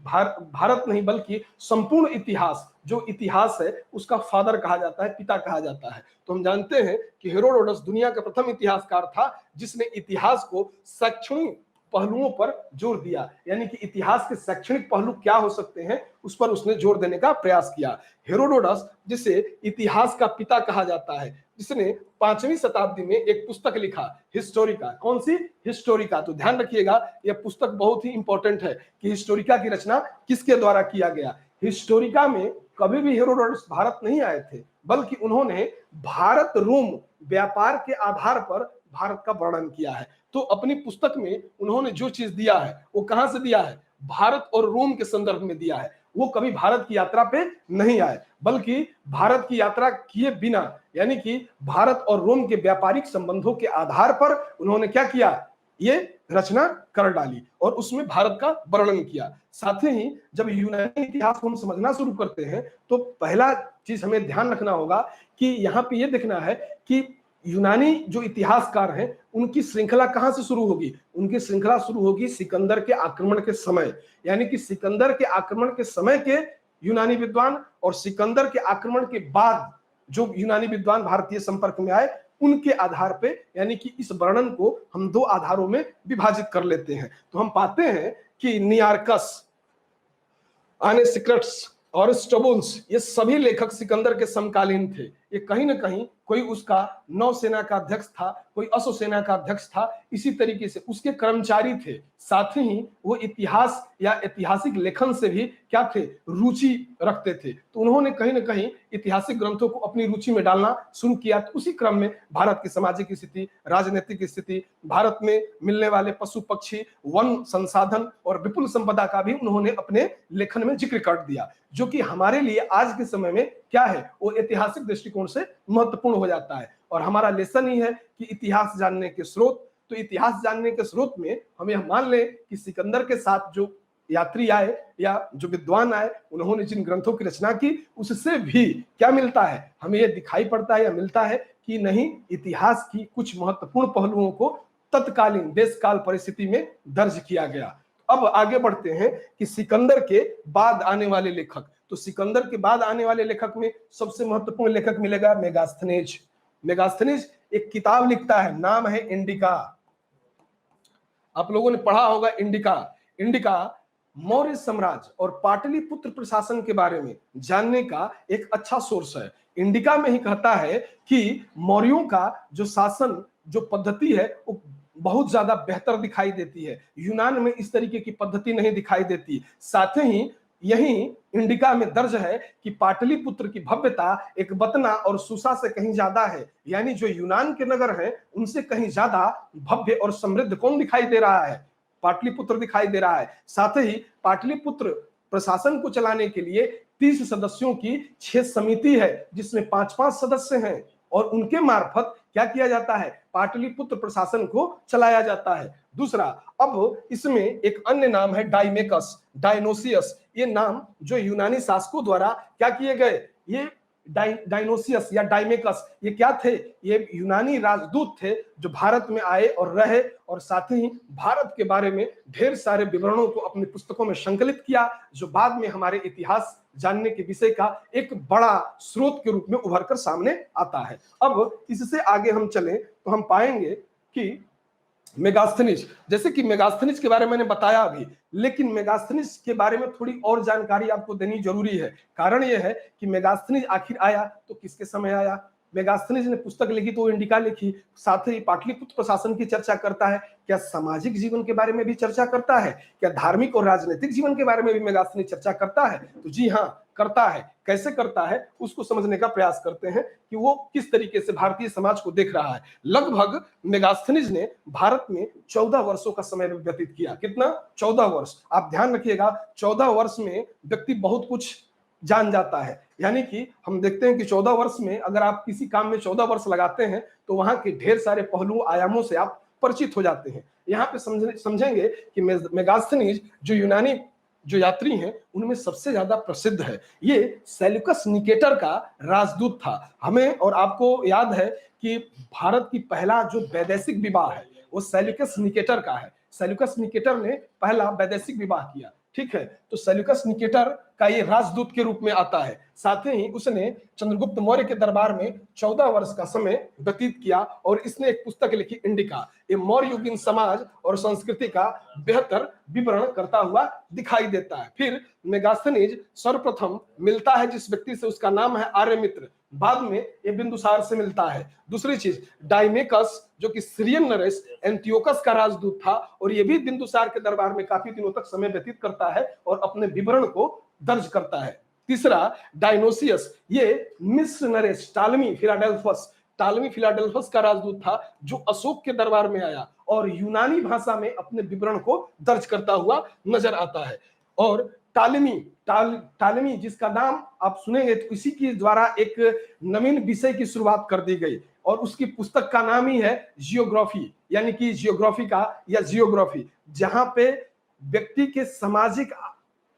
भारत नहीं बल्कि संपूर्ण इतिहास, जो इतिहास है उसका फादर कहा जाता है, पिता कहा जाता है। तो हम जानते हैं कि हेरोडोटस दुनिया का प्रथम इतिहासकार था जिसने इतिहास को शैक्षणिक पहलुओं पर जोर दिया, यानी कि इतिहास के शैक्षणिक पहलू क्या हो सकते हैं उस पर उसने जोर देने का प्रयास किया। हेरोडोटस, जिसे इतिहास का पिता कहा जाता है, जिसने 5वीं शताब्दी में एक पुस्तक लिखा हिस्टोरिका। कौन सी? हिस्टोरिका। तो ध्यान रखिएगा यह पुस्तक बहुत ही इंपॉर्टेंट है कि हिस्टोरिका की रचना किसके द्वारा किया गया। हिस्टोरिका में कभी भी हेरोडोटस भारत नहीं आए थे, बल्कि उन्होंने भारत रोम व्यापार के आधार पर भारत का वर्णन किया है। तो अपनी पुस्तक में उन्होंने जो चीज दिया है वो कहां से दिया है? भारत और रोम के संदर्भ में दिया है। वो कभी भारत की यात्रा पे नहीं आए, बल्कि भारत की यात्रा किए बिना, यानी कि भारत और रोम के व्यापारिक संबंधों के आधार पर उन्होंने क्या किया? ये रचना कर डाली और उसमें भारत का वर्णन किया। साथ ही जब यूनानी इतिहास को हम समझना शुरू करते हैं तो पहला चीज हमें ध्यान रखना होगा कि यहाँ पे ये देखना है कि यूनानी जो इतिहासकार हैं उनकी श्रृंखला कहां से शुरू होगी? उनकी श्रृंखला शुरू होगी सिकंदर के आक्रमण के समय, यानी कि सिकंदर के आक्रमण के समय के यूनानी विद्वान और सिकंदर के आक्रमण के बाद जो यूनानी विद्वान भारतीय संपर्क में आए उनके आधार पे, यानी कि इस वर्णन को हम दो आधारों में विभाजित कर लेते हैं। तो हम पाते हैं कि नियार्कस, आनेसिक्रट्स और स्ट्रबोन्स, ये सभी लेखक सिकंदर के समकालीन थे। ये कहीं ना कहीं कोई उसका नौसेना का अध्यक्ष था, कोई अश्वसेना का अध्यक्ष था, इसी तरीके से उसके कर्मचारी थे। साथ ही वो इतिहास या ऐतिहासिक लेखन से भी क्या थे? रुचि रखते थे। तो उन्होंने कहीं ना कहीं ऐतिहासिक ग्रंथों को अपनी रुचि में डालना शुरू किया। तो उसी क्रम में भारत की सामाजिक स्थिति, राजनीतिक स्थिति, भारत में मिलने वाले पशु पक्षी, वन संसाधन और विपुल संपदा का भी उन्होंने अपने लेखन में जिक्र कर दिया, जो कि हमारे लिए आज के समय में क्या है? वो ऐतिहासिक दृष्टिकोण से महत्वपूर्ण हो जाता है। और हमारा लेसन ही है कि इतिहास जानने के स्रोत। तो इतिहास जानने के स्रोत में हम यह मान लें कि सिकंदर के साथ जो यात्री आए या जो विद्वान आए, उन्होंने जिन ग्रंथों की रचना की उससे भी क्या मिलता है? हमें यह दिखाई पड़ता है या मिलता है कि नहीं, इतिहास की कुछ महत्वपूर्ण पहलुओं को तत्कालीन देश काल परिस्थिति में दर्ज किया गया। अब आगे बढ़ते हैं कि सिकंदर के बाद आने वाले लेखक। तो सिकंदर के बाद आने वाले लेखक में सबसे महत्वपूर्ण लेखक मिलेगा मेगास्थनीज। मेगास्थनीज एक किताब लिखता है, नाम है इंडिका। आप लोगों ने पढ़ा होगा इंडिका। इंडिका मौर्य साम्राज्य और पाटलिपुत्र प्रशासन के बारे में जानने का एक अच्छा सोर्स है। इंडिका में ही कहता है कि मौर्यों का जो शासन, जो पद्धति है वो बहुत ज्यादा बेहतर दिखाई देती है। यूनान में इस तरीके की पद्धति नहीं दिखाई देती। साथ ही यही इंडिका में दर्ज है कि पाटलिपुत्र की भव्यता एक बतना और सुसा से कहीं ज्यादा है, यानी जो यूनान के नगर हैं उनसे कहीं ज्यादा भव्य और समृद्ध कौन दिखाई दे रहा है? पाटलिपुत्र दिखाई दे रहा है। साथ ही पाटलिपुत्र प्रशासन को चलाने के लिए 30 सदस्यों की 6 समिति है जिसमें 5-5 सदस्य हैं और उनके मार्फत क्या किया जाता है? पाटलिपुत्र प्रशासन को चलाया जाता है। दूसरा, अब इसमें एक अन्य नाम है डाइमेकस, डायनोसियस। ये नाम जो यूनानी शासकों द्वारा क्या किए गए? ये डायनोसियस या डाइमेकस, ये क्या थे? ये यूनानी राजदूत थे जो भारत में आए और रहे और साथ ही भारत के बारे में ढेर सारे विवरणों को अपनी पुस्तकों में संकलित किया, जो बाद में हमारे इतिहास जानने के विषय का एक बड़ा स्रोत के रूप में उभर कर सामने आता है। अब इससे आगे हम चलें तो हम पाएंगे कि मेगास्थनीज, जैसे कि मेगास्थनीज के बारे में मैंने बताया अभी, लेकिन मेगास्थनीज के बारे में थोड़ी और जानकारी आपको देनी जरूरी है। कारण यह है कि मेगास्थनीज आखिर आया तो किसके समय आया? मेगास्थनीज ने पुस्तक लिखी तो इंडिका लिखी, साथ ही पाटलिपुत्र प्रशासन की चर्चा करता है। क्या सामाजिक जीवन के बारे में भी चर्चा करता है? क्या धार्मिक और राजनीतिक जीवन के बारे में भी मेगास्थनीज चर्चा करता है? तो जी हाँ, करता है। कैसे करता है उसको समझने का प्रयास करते हैं कि वो किस तरीके से भारतीय समाज को देख रहा है। लगभग मेगास्थनीज ने भारत में 14 वर्षों का समय व्यतीत किया। कितना? 14 वर्ष। आप ध्यान रखिएगा, 14 वर्ष में व्यक्ति बहुत कुछ जान जाता है। यानी कि हम देखते हैं कि 14 वर्ष में अगर आप किसी काम में 14 वर्ष लगाते हैं तो वहां के ढेर सारे पहलुओं, आयामों से आप परिचित हो जाते हैं। यहाँ पे समझेंगे कि मेगास्थनीज जो यूनानी जो यात्री हैं उनमें सबसे ज्यादा प्रसिद्ध है। ये सेल्यूकस निकेटर का राजदूत था। हमें और आपको याद है कि भारत की पहला जो वैदेशिक विवाह है वो सेल्यूकस निकेटर का है। सेल्यूकस निकेटर ने पहला वैदेशिक विवाह किया। ठीक है, तो सेल्यूकस निकेटर का ये राजदूत के रूप में आता है। साथ ही उसने चंद्रगुप्त मौर्य के दरबार में 14 वर्ष का समय व्यतीत किया और इसने एक पुस्तक लिखी इंडिका। ये मौर्य युगीन समाज और संस्कृति का बेहतर विवरण करता हुआ दिखाई देता है। फिर मेगास्थनीज सर्वप्रथम मिलता है जिस व्यक्ति से, उसका नाम है आर्यमित्र। बाद में ये बिंदुसार से मिलता है। दूसरी चीज, डाइमेकस जो कि सीरियन नरेश एंटियोकस का राजदूत था और ये भी बिंदुसार के दरबार में काफी दिनों तक समय व्यतीत करता है और अपने विवरण को दर्ज करता है। तीसरा, डायनोसियस, ये मिस्र नरेश टालमी फिलाडेल्फस का राजदूत था जो अशोक के दरबार में आया और यूनानी भाषा में अपने विवरण को दर्ज करता हुआ नजर आता है। और टालमी जिसका नाम आप सुनेंगे तो इसी के द्वारा एक नवीन विषय की शुरुआत कर दी गई और उसकी पुस्तक का नाम ही है जियोग्राफी, यानी कि जियोग्राफी का या जियोग्राफी, जहां पे व्यक्ति के सामाजिक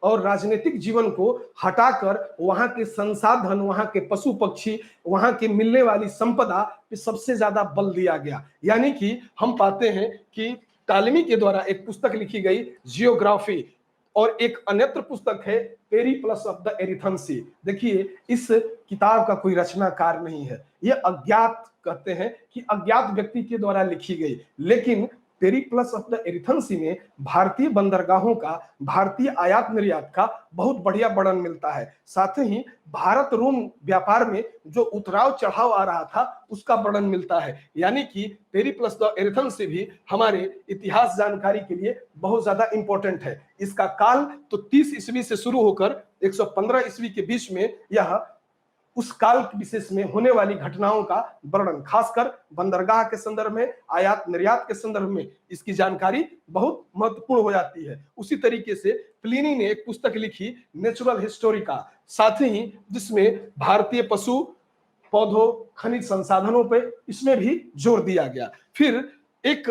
और राजनीतिक जीवन को हटाकर वहां के संसाधन, वहां के पशु पक्षी, वहां के मिलने वाली संपदा पे सबसे ज्यादा बल दिया गया। यानी कि हम पाते हैं कि टालमी के द्वारा एक पुस्तक लिखी गई जियोग्राफी और एक अन्यत्र पुस्तक है पेरिप्लस ऑफ द एरिथेंसी। देखिए, इस किताब का कोई रचनाकार नहीं है, यह अज्ञात कहते हैं कि अज्ञात व्यक्ति के द्वारा लिखी गई, लेकिन पेरिप्लस ऑफ द एरिथेंसी में भारतीय बंदरगाहों का, भारतीय आयात निर्यात का बहुत बढ़िया वर्णन मिलता है। साथ ही भारत रोम व्यापार में जो उतराव चढ़ाव आ रहा था उसका वर्णन मिलता है। यानी कि पेरिप्लस द एरिथेंसी भी हमारे इतिहास जानकारी के लिए बहुत ज्यादा इंपॉर्टेंट है। इसका काल तो 30 ईस्वी से शुरू होकर 115 ईस्वी के बीच में यह उस काल विशेष में होने वाली घटनाओं का वर्णन, खासकर बंदरगाह के संदर्भ में, आयात निर्यात के संदर्भ में इसकी जानकारी बहुत महत्वपूर्ण हो जाती है। उसी तरीके से प्लिनी ने एक पुस्तक लिखी नेचुरल हिस्टोरिका, साथ ही जिसमें भारतीय पशु पौधों खनिज संसाधनों पे इसमें भी जोर दिया गया। फिर एक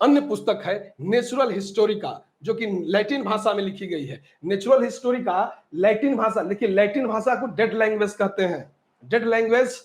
अन्य पुस्तक है नेचुरल हिस्टोरिका जो कि लैटिन भाषा में लिखी गई है। नेचुरल हिस्टोरिका लैटिन भाषा, देखिए लैटिन भाषा को डेड लैंग्वेज कहते हैं। डेड लैंग्वेज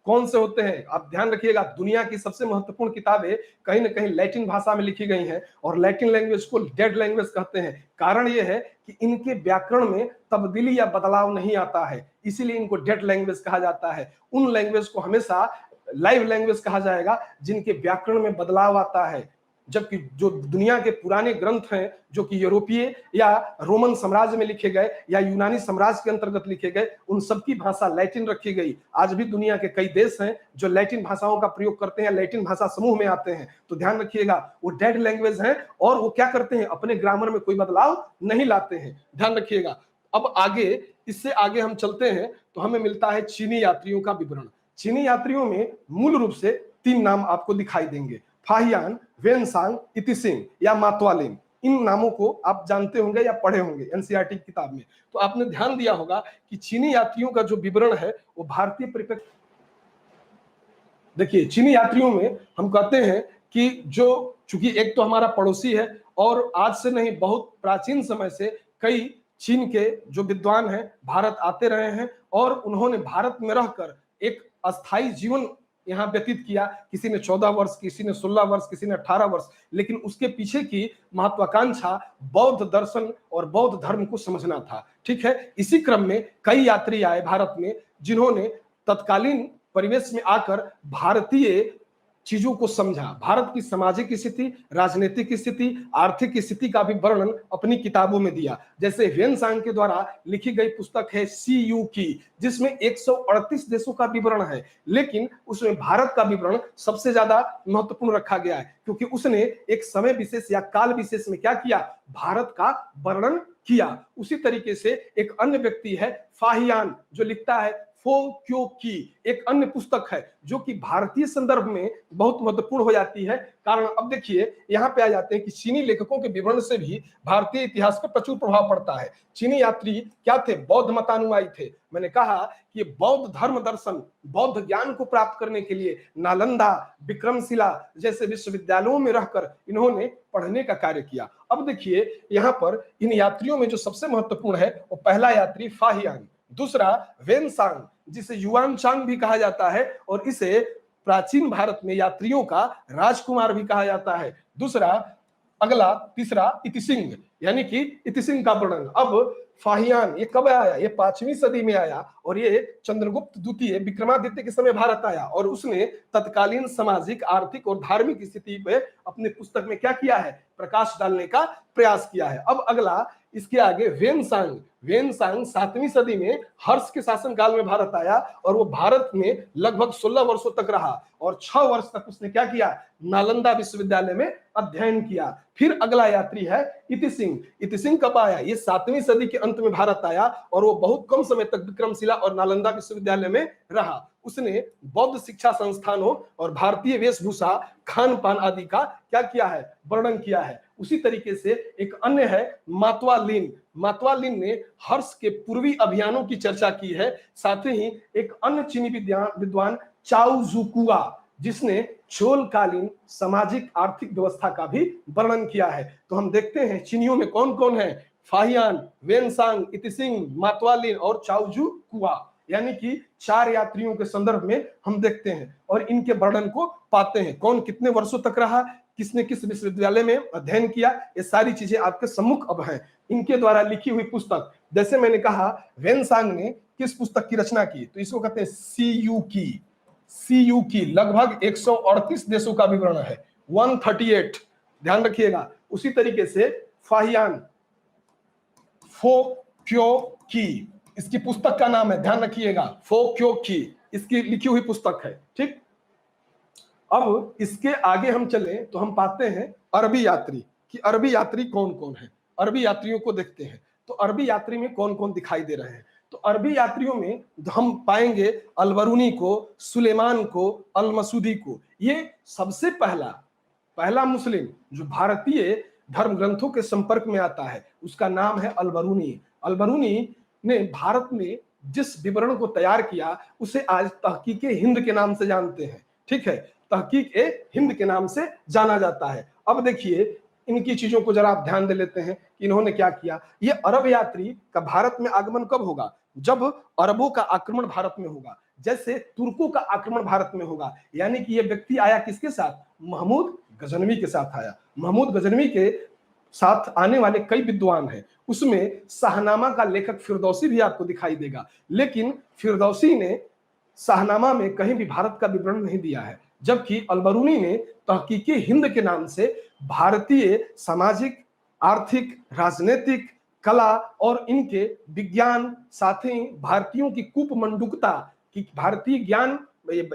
कौन से होते हैं आप ध्यान रखिएगा, दुनिया की सबसे महत्वपूर्ण किताबें कहीं ना कहीं लैटिन भाषा में लिखी गई हैं और लैटिन लैंग्वेज को डेड लैंग्वेज कहते हैं। कारण यह है कि इनके व्याकरण में तब्दीली या बदलाव नहीं आता है, इसीलिए इनको डेड लैंग्वेज कहा जाता है। उन लैंग्वेज को हमेशा लाइव लैंग्वेज कहा जाएगा जिनके व्याकरण में बदलाव आता है। जबकि जो दुनिया के पुराने ग्रंथ हैं जो कि यूरोपीय या रोमन साम्राज्य में लिखे गए या यूनानी साम्राज्य के अंतर्गत लिखे गए, उन सबकी भाषा लैटिन रखी गई। आज भी दुनिया के कई देश हैं जो लैटिन भाषाओं का प्रयोग करते हैं, लैटिन भाषा समूह में आते हैं। तो ध्यान रखिएगा, वो डेड लैंग्वेज हैं और वो क्या करते हैं, अपने ग्रामर में कोई बदलाव नहीं लाते हैं। ध्यान रखिएगा। अब आगे, इससे आगे हम चलते हैं तो हमें मिलता है चीनी यात्रियों का विवरण। चीनी यात्रियों में मूल रूप से 3 नाम आपको दिखाई देंगे, फाहियान, वेनसांग, इतिसिंग या मातवालिन। इन नामों को आप जानते होंगे या पढ़े होंगे एनसीईआरटी की किताब में। तो आपने ध्यान दिया होगा कि चीनी यात्रियों का जो विवरण है वो भारतीय परिप्रेक्ष्य, देखिए चीनी यात्रियों में हम कहते हैं कि जो, चूंकि एक तो हमारा पड़ोसी है और आज से नहीं बहुत प्राचीन समय से कई चीन के जो विद्वान हैं भारत आते रहे हैं और उन्होंने भारत में रहकर एक अस्थायी जीवन यहाँ व्यतीत किया। किसी ने 14 वर्ष, किसी ने 16 वर्ष, किसी ने 18 वर्ष, लेकिन उसके पीछे की महत्वाकांक्षा बौद्ध दर्शन और बौद्ध धर्म को समझना था। ठीक है, इसी क्रम में कई यात्री आए भारत में जिन्होंने तत्कालीन परिवेश में आकर भारतीय चीजों को समझा, भारत की सामाजिक स्थिति, राजनीतिक स्थिति, आर्थिक स्थिति का भी वर्णन अपनी किताबों में दिया। जैसे वेनसांग के द्वारा लिखी गई पुस्तक है सीयू की, जिसमें 138 देशों का विवरण है, लेकिन उसमें भारत का विवरण सबसे ज्यादा महत्वपूर्ण रखा गया है क्योंकि उसने एक समय विशेष या काल विशेष में क्या किया, भारत का वर्णन किया। उसी तरीके से एक अन्य व्यक्ति है फाहियान जो लिखता है फो क्यो की, एक अन्य पुस्तक है जो कि भारतीय संदर्भ में बहुत महत्वपूर्ण हो जाती है। कारण अब देखिए यहाँ पे आ जाते हैं कि चीनी लेखकों के विवरण से भी भारतीय इतिहास पर प्रचुर प्रभाव पड़ता है। चीनी यात्री क्या थे, बौद्ध मतानुयायी थे। मैंने कहा कि बौद्ध धर्म दर्शन, बौद्ध ज्ञान को प्राप्त करने के लिए नालंदा, विक्रमशिला जैसे विश्वविद्यालयों में रहकर इन्होंने पढ़ने का कार्य किया। अब देखिए यहाँ पर इन यात्रियों में जो सबसे महत्वपूर्ण है वो पहला यात्री फाहियान, दूसरा वेनसांग जिसे युआन चांग भी कहा जाता है और इसे प्राचीन भारत में यात्रियों का राजकुमार भी कहा जाता है। दूसरा अगला तीसरा इतिसिंह, यानी कि इतिसिंह का वर्णन। अब फाहियान ये कब आया? ये 5वीं सदी में आया और ये चंद्रगुप्त द्वितीय विक्रमादित्य के समय भारत आया और उसने तत्कालीन सामाजिक, आर्थिक और धार्मिक स्थिति पे अपने पुस्तक में क्या किया है? प्रकाश डालने का प्रयास किया है। अब अगला इसके आगे वेनसांग। वेनसांग 7वीं सदी में हर्ष के शासनकाल में भारत आया और वो भारत में लगभग 16 वर्षों तक रहा और 6 वर्ष तक उसने क्या किया? नालंदा विश्वविद्यालय में अध्ययन किया। फिर अगला यात्री है इतिसिंह। इतिसिंह कब आया? ये 7वीं सदी के अंत में भारत आया और वो बहुत कम समय तक विक्रमशिला और नालंदा विश्वविद्यालय में रहा। उसने बौद्ध शिक्षा संस्थानों और भारतीय वेशभूषा, खान पान आदि का क्या किया है? वर्णन किया है। उसी तरीके से एक अन्य है मातवा लिन। मातवा लिन ने हर्ष के पूर्वी अभियानों की चर्चा की है। साथ ही एक अन्य चीनी विद्वान चाउ जुकुआ, जिसने चोलकालीन सामाजिक आर्थिक व्यवस्था का भी वर्णन किया है। तो हम देखते हैं चीनियों में कौन कौन है? फाहियान, वेनसांग, इतिसिंह, मातवालिन और चाउजू कुआ, यानी कि 4 यात्रियों के संदर्भ में हम देखते हैं और इनके वर्णन को पाते हैं। कौन कितने वर्षों तक रहा, किसने किस विश्वविद्यालय में अध्ययन किया, ये सारी चीजें आपके सम्मुख अब हैं। इनके द्वारा लिखी हुई पुस्तक, जैसे मैंने कहा वेनसांग ने किस पुस्तक की रचना की? तो इसको कहते हैं सीयू की लगभग 138 देशों का विवरण है, 138, ध्यान रखिएगा। उसी तरीके से फाहियान फो क्यो की, इसकी पुस्तक का नाम है, ध्यान रखिएगा, फो क्यो की, इसकी लिखी हुई पुस्तक है। ठीक, अब इसके आगे हम चले तो हम पाते हैं अरबी यात्री कि अरबी यात्री कौन कौन है। अरबी यात्रियों को देखते हैं तो अरबी यात्री में कौन कौन दिखाई दे रहे हैं। तो अरबी यात्रियों में हम पाएंगे अलबरूनी को, सुलेमान को, अल मसूदी को। ये सबसे पहला मुस्लिम जो भारतीय धर्म ग्रंथों के संपर्क में आता है उसका नाम है अलबरूनी। अलबरूनी ने भारत में जिस विवरण को तैयार किया उसे आज तहकीक हिंद के नाम से जानते हैं। ठीक है, तहकीक हिंद के नाम से जाना जाता है। अब देखिए इनकी चीजों को जरा आप ध्यान दे लेते हैं कि इन्होंने क्या किया। ये अरब यात्री का भारत में आगमन कब होगा? जब अरबों का आक्रमण भारत में होगा, जैसे तुर्कों का आक्रमण भारत में होगा। यानी कि ये व्यक्ति आया किसके साथ? महमूद गजनवी के साथ आया। महमूद गजनवी के साथ आने वाले कई विद्वान हैं, उसमें शाहनामा का लेखक फिरदौसी भी आपको दिखाई देगा, लेकिन फिरदौसी ने शाहनामा में कहीं भी भारत का विवरण नहीं दिया है, जबकि अलबरूनी ने तहकीक हिंद के नाम से भारतीय सामाजिक, आर्थिक, राजनीतिक, कला और इनके विज्ञान, साथ ही भारतीयों की कूपमंडूकता कि भारतीय ज्ञान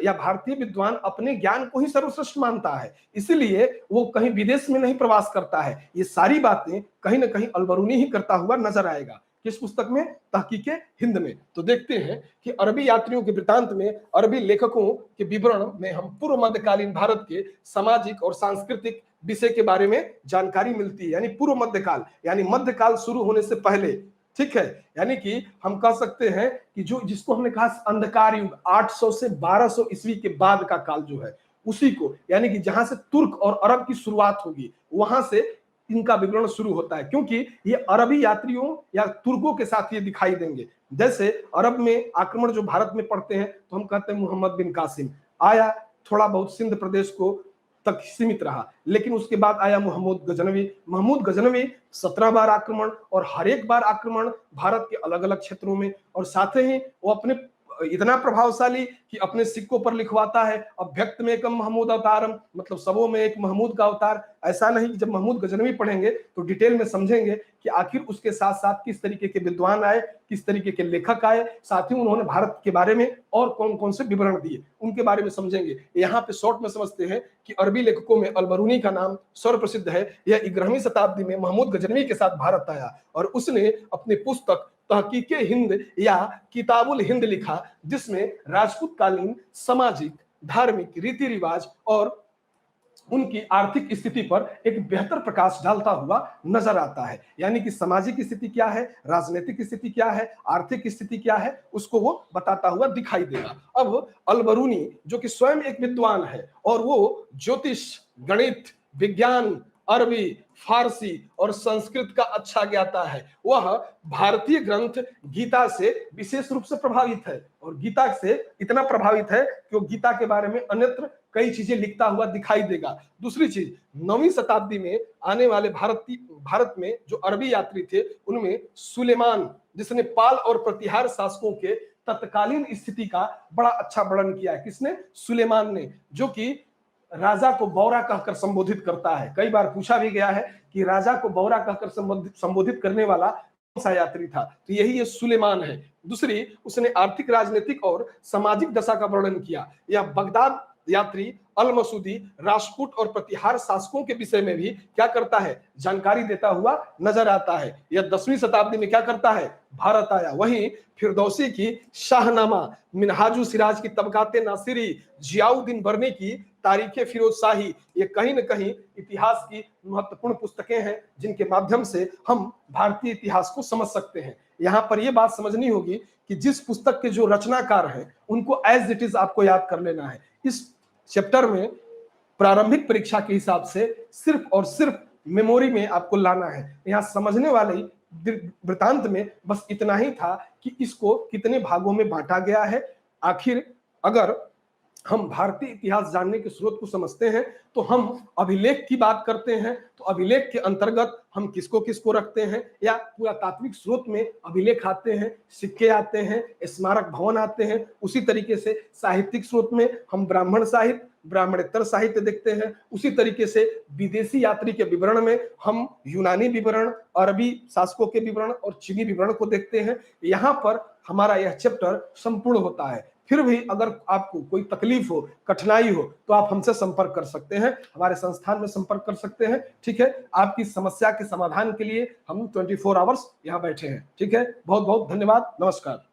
या भारतीय विद्वान अपने ज्ञान को ही सर्वश्रेष्ठ मानता है, इसलिए वो कहीं विदेश में नहीं प्रवास करता है। ये सारी बातें कहीं ना कहीं अलबरूनी ही करता हुआ नजर आएगा। किस पुस्तक में? तहकीक हिंद में। तो देखते हैं कि अरबी यात्रियों के वृतांत में अरबी लेखकों के विवरण में हम पूर्व मध्यकालीन भारत के सामाजिक और सांस्कृतिक विषय के बारे में जानकारी मिलती है। यानी पूर्व मध्यकाल, यानी मध्यकाल शुरू होने से पहले। ठीक है, यानी कि हम कह सकते हैं कि जो जिसको हमने कहा अंधकार युग, 800 से 1200 ईस्वी के बाद का काल जो है उसी को, यानी कि जहां से तुर्क और अरब की शुरुआत होगी वहां से इनका विवरण शुरू होता है, क्योंकि ये अरबी यात्रियों या तुर्कों के साथ ये दिखाई देंगे। जैसे अरब में आक्रमण जो भारत में पड़ते हैं तो हम कहते हैं मोहम्मद बिन कासिम आया, थोड़ा बहुत सिंध प्रदेश को तक सीमित रहा, लेकिन उसके बाद आया महमूद गजनवी। महमूद गजनवी 17 बार आक्रमण और हर एक बार आक्रमण भारत के अलग अलग क्षेत्रों में, और साथ ही वो अपने इतना प्रभावशाली कि अपने सिक्कों पर लिखवाता है अभ्यक्त में एकम महमूद अवतारम, मतलब सबों में एक महमूद का अवतार। ऐसा नहीं कि जब महमूद गजनवी पढ़ेंगे तो डिटेल में समझेंगे कि आखिर उसके साथ साथ किस तरीके के विद्वान आए, किस तरीके के लेखक आए, साथ ही उन्होंने भारत के बारे में और कौन कौन से विवरण दिए उनके बारे में समझेंगे। यहाँ पे शॉर्ट में समझते हैं कि अरबी लेखकों में अलबरूनी का नाम सर्व प्रसिद्ध है। यह 11वीं शताब्दी में महमूद गजनवी के साथ भारत आया और उसने अपनी पुस्तक तहकीक हिंद या किताबुल हिंद लिखा, जिसमें राजपूत कालीन सामाजिक, धार्मिक रीति रिवाज और उनकी आर्थिक स्थिति पर एक बेहतर प्रकाश डालता हुआ नजर आता है। यानी कि सामाजिक स्थिति क्या है, राजनीतिक स्थिति क्या है, आर्थिक स्थिति क्या है, उसको वो बताता हुआ दिखाई देगा। अब अलबरूनी जो कि स्वयं एक विद्वान है और वो ज्योतिष, गणित, विज्ञान, अरबी, फारसी और संस्कृत का अच्छा ज्ञाता है, वह भारतीय ग्रंथ गीता से विशेष रूप से प्रभावित है, और गीता से इतना प्रभावित है कि वो गीता के बारे में अन्यत्र कई चीजें लिखता हुआ दिखाई देगा। दूसरी चीज, 9वीं शताब्दी में आने वाले भारत में जो अरबी यात्री थे, उनमें सुलेमान, जिसने पाल और प्रतिहार शासकों के तत्कालीन स्थिति का बड़ा अच्छा वर्णन किया है। किसने? सुलेमान ने, जो कि राजा को बौरा कहकर संबोधित करता है। कई बार पूछा भी गया है कि राजा को बौरा कहकर संबोधित करने वाला कौन सा यात्री था, तो यही ये सुलेमान है। दूसरी, उसने आर्थिक, राजनीतिक और सामाजिक दशा का वर्णन किया। यह बगदाद यात्री अल मसूदी राजपूत और प्रतिहार शासकों के विषय में भी क्या करता है? जानकारी देता हुआ नजर आता है। यह 10वीं शताब्दी में क्या करता है? भारत आया। वहीं फिरदौसी की शाहनामा, मिनहाजु सिराज की तबकाते नासिरी, जियाउद्दीन बर्नी की तारीखे फिरोज शाही, ये कहीं न कहीं इतिहास की महत्वपूर्ण पुस्तकें हैं, जिनके माध्यम से हम भारतीय इतिहास को समझ सकते हैं। यहाँ पर यह बात समझनी होगी कि जिस पुस्तक के जो रचनाकार हैं, उनको एज इट इज आपको याद कर लेना है। इस चैप्टर में प्रारंभिक परीक्षा के हिसाब से सिर्फ और सिर्फ मेमोरी में आपको लाना है। यहाँ समझने वाले वृतांत में बस इतना ही था कि इसको कितने भागों में बांटा गया है। आखिर अगर हम भारतीय इतिहास जानने के स्रोत को समझते हैं तो हम अभिलेख की बात करते हैं, तो अभिलेख के अंतर्गत हम किसको किसको रखते हैं, या पुरातात्विक स्रोत में अभिलेख आते हैं, सिक्के आते हैं, स्मारक भवन आते हैं। उसी तरीके से साहित्यिक स्रोत में हम ब्राह्मण साहित्य, ब्राह्मणेतर साहित्य देखते हैं। उसी तरीके से विदेशी यात्री के विवरण में हम यूनानी विवरण, अरबी शासकों के विवरण और चीनी विवरण को देखते हैं। यहाँ पर हमारा यह चैप्टर संपूर्ण होता है। फिर भी अगर आपको कोई तकलीफ हो, कठिनाई हो, तो आप हमसे संपर्क कर सकते हैं, हमारे संस्थान में संपर्क कर सकते हैं। ठीक है, आपकी समस्या के समाधान के लिए हम 24 आवर्स यहाँ बैठे हैं। ठीक है, बहुत बहुत धन्यवाद, नमस्कार।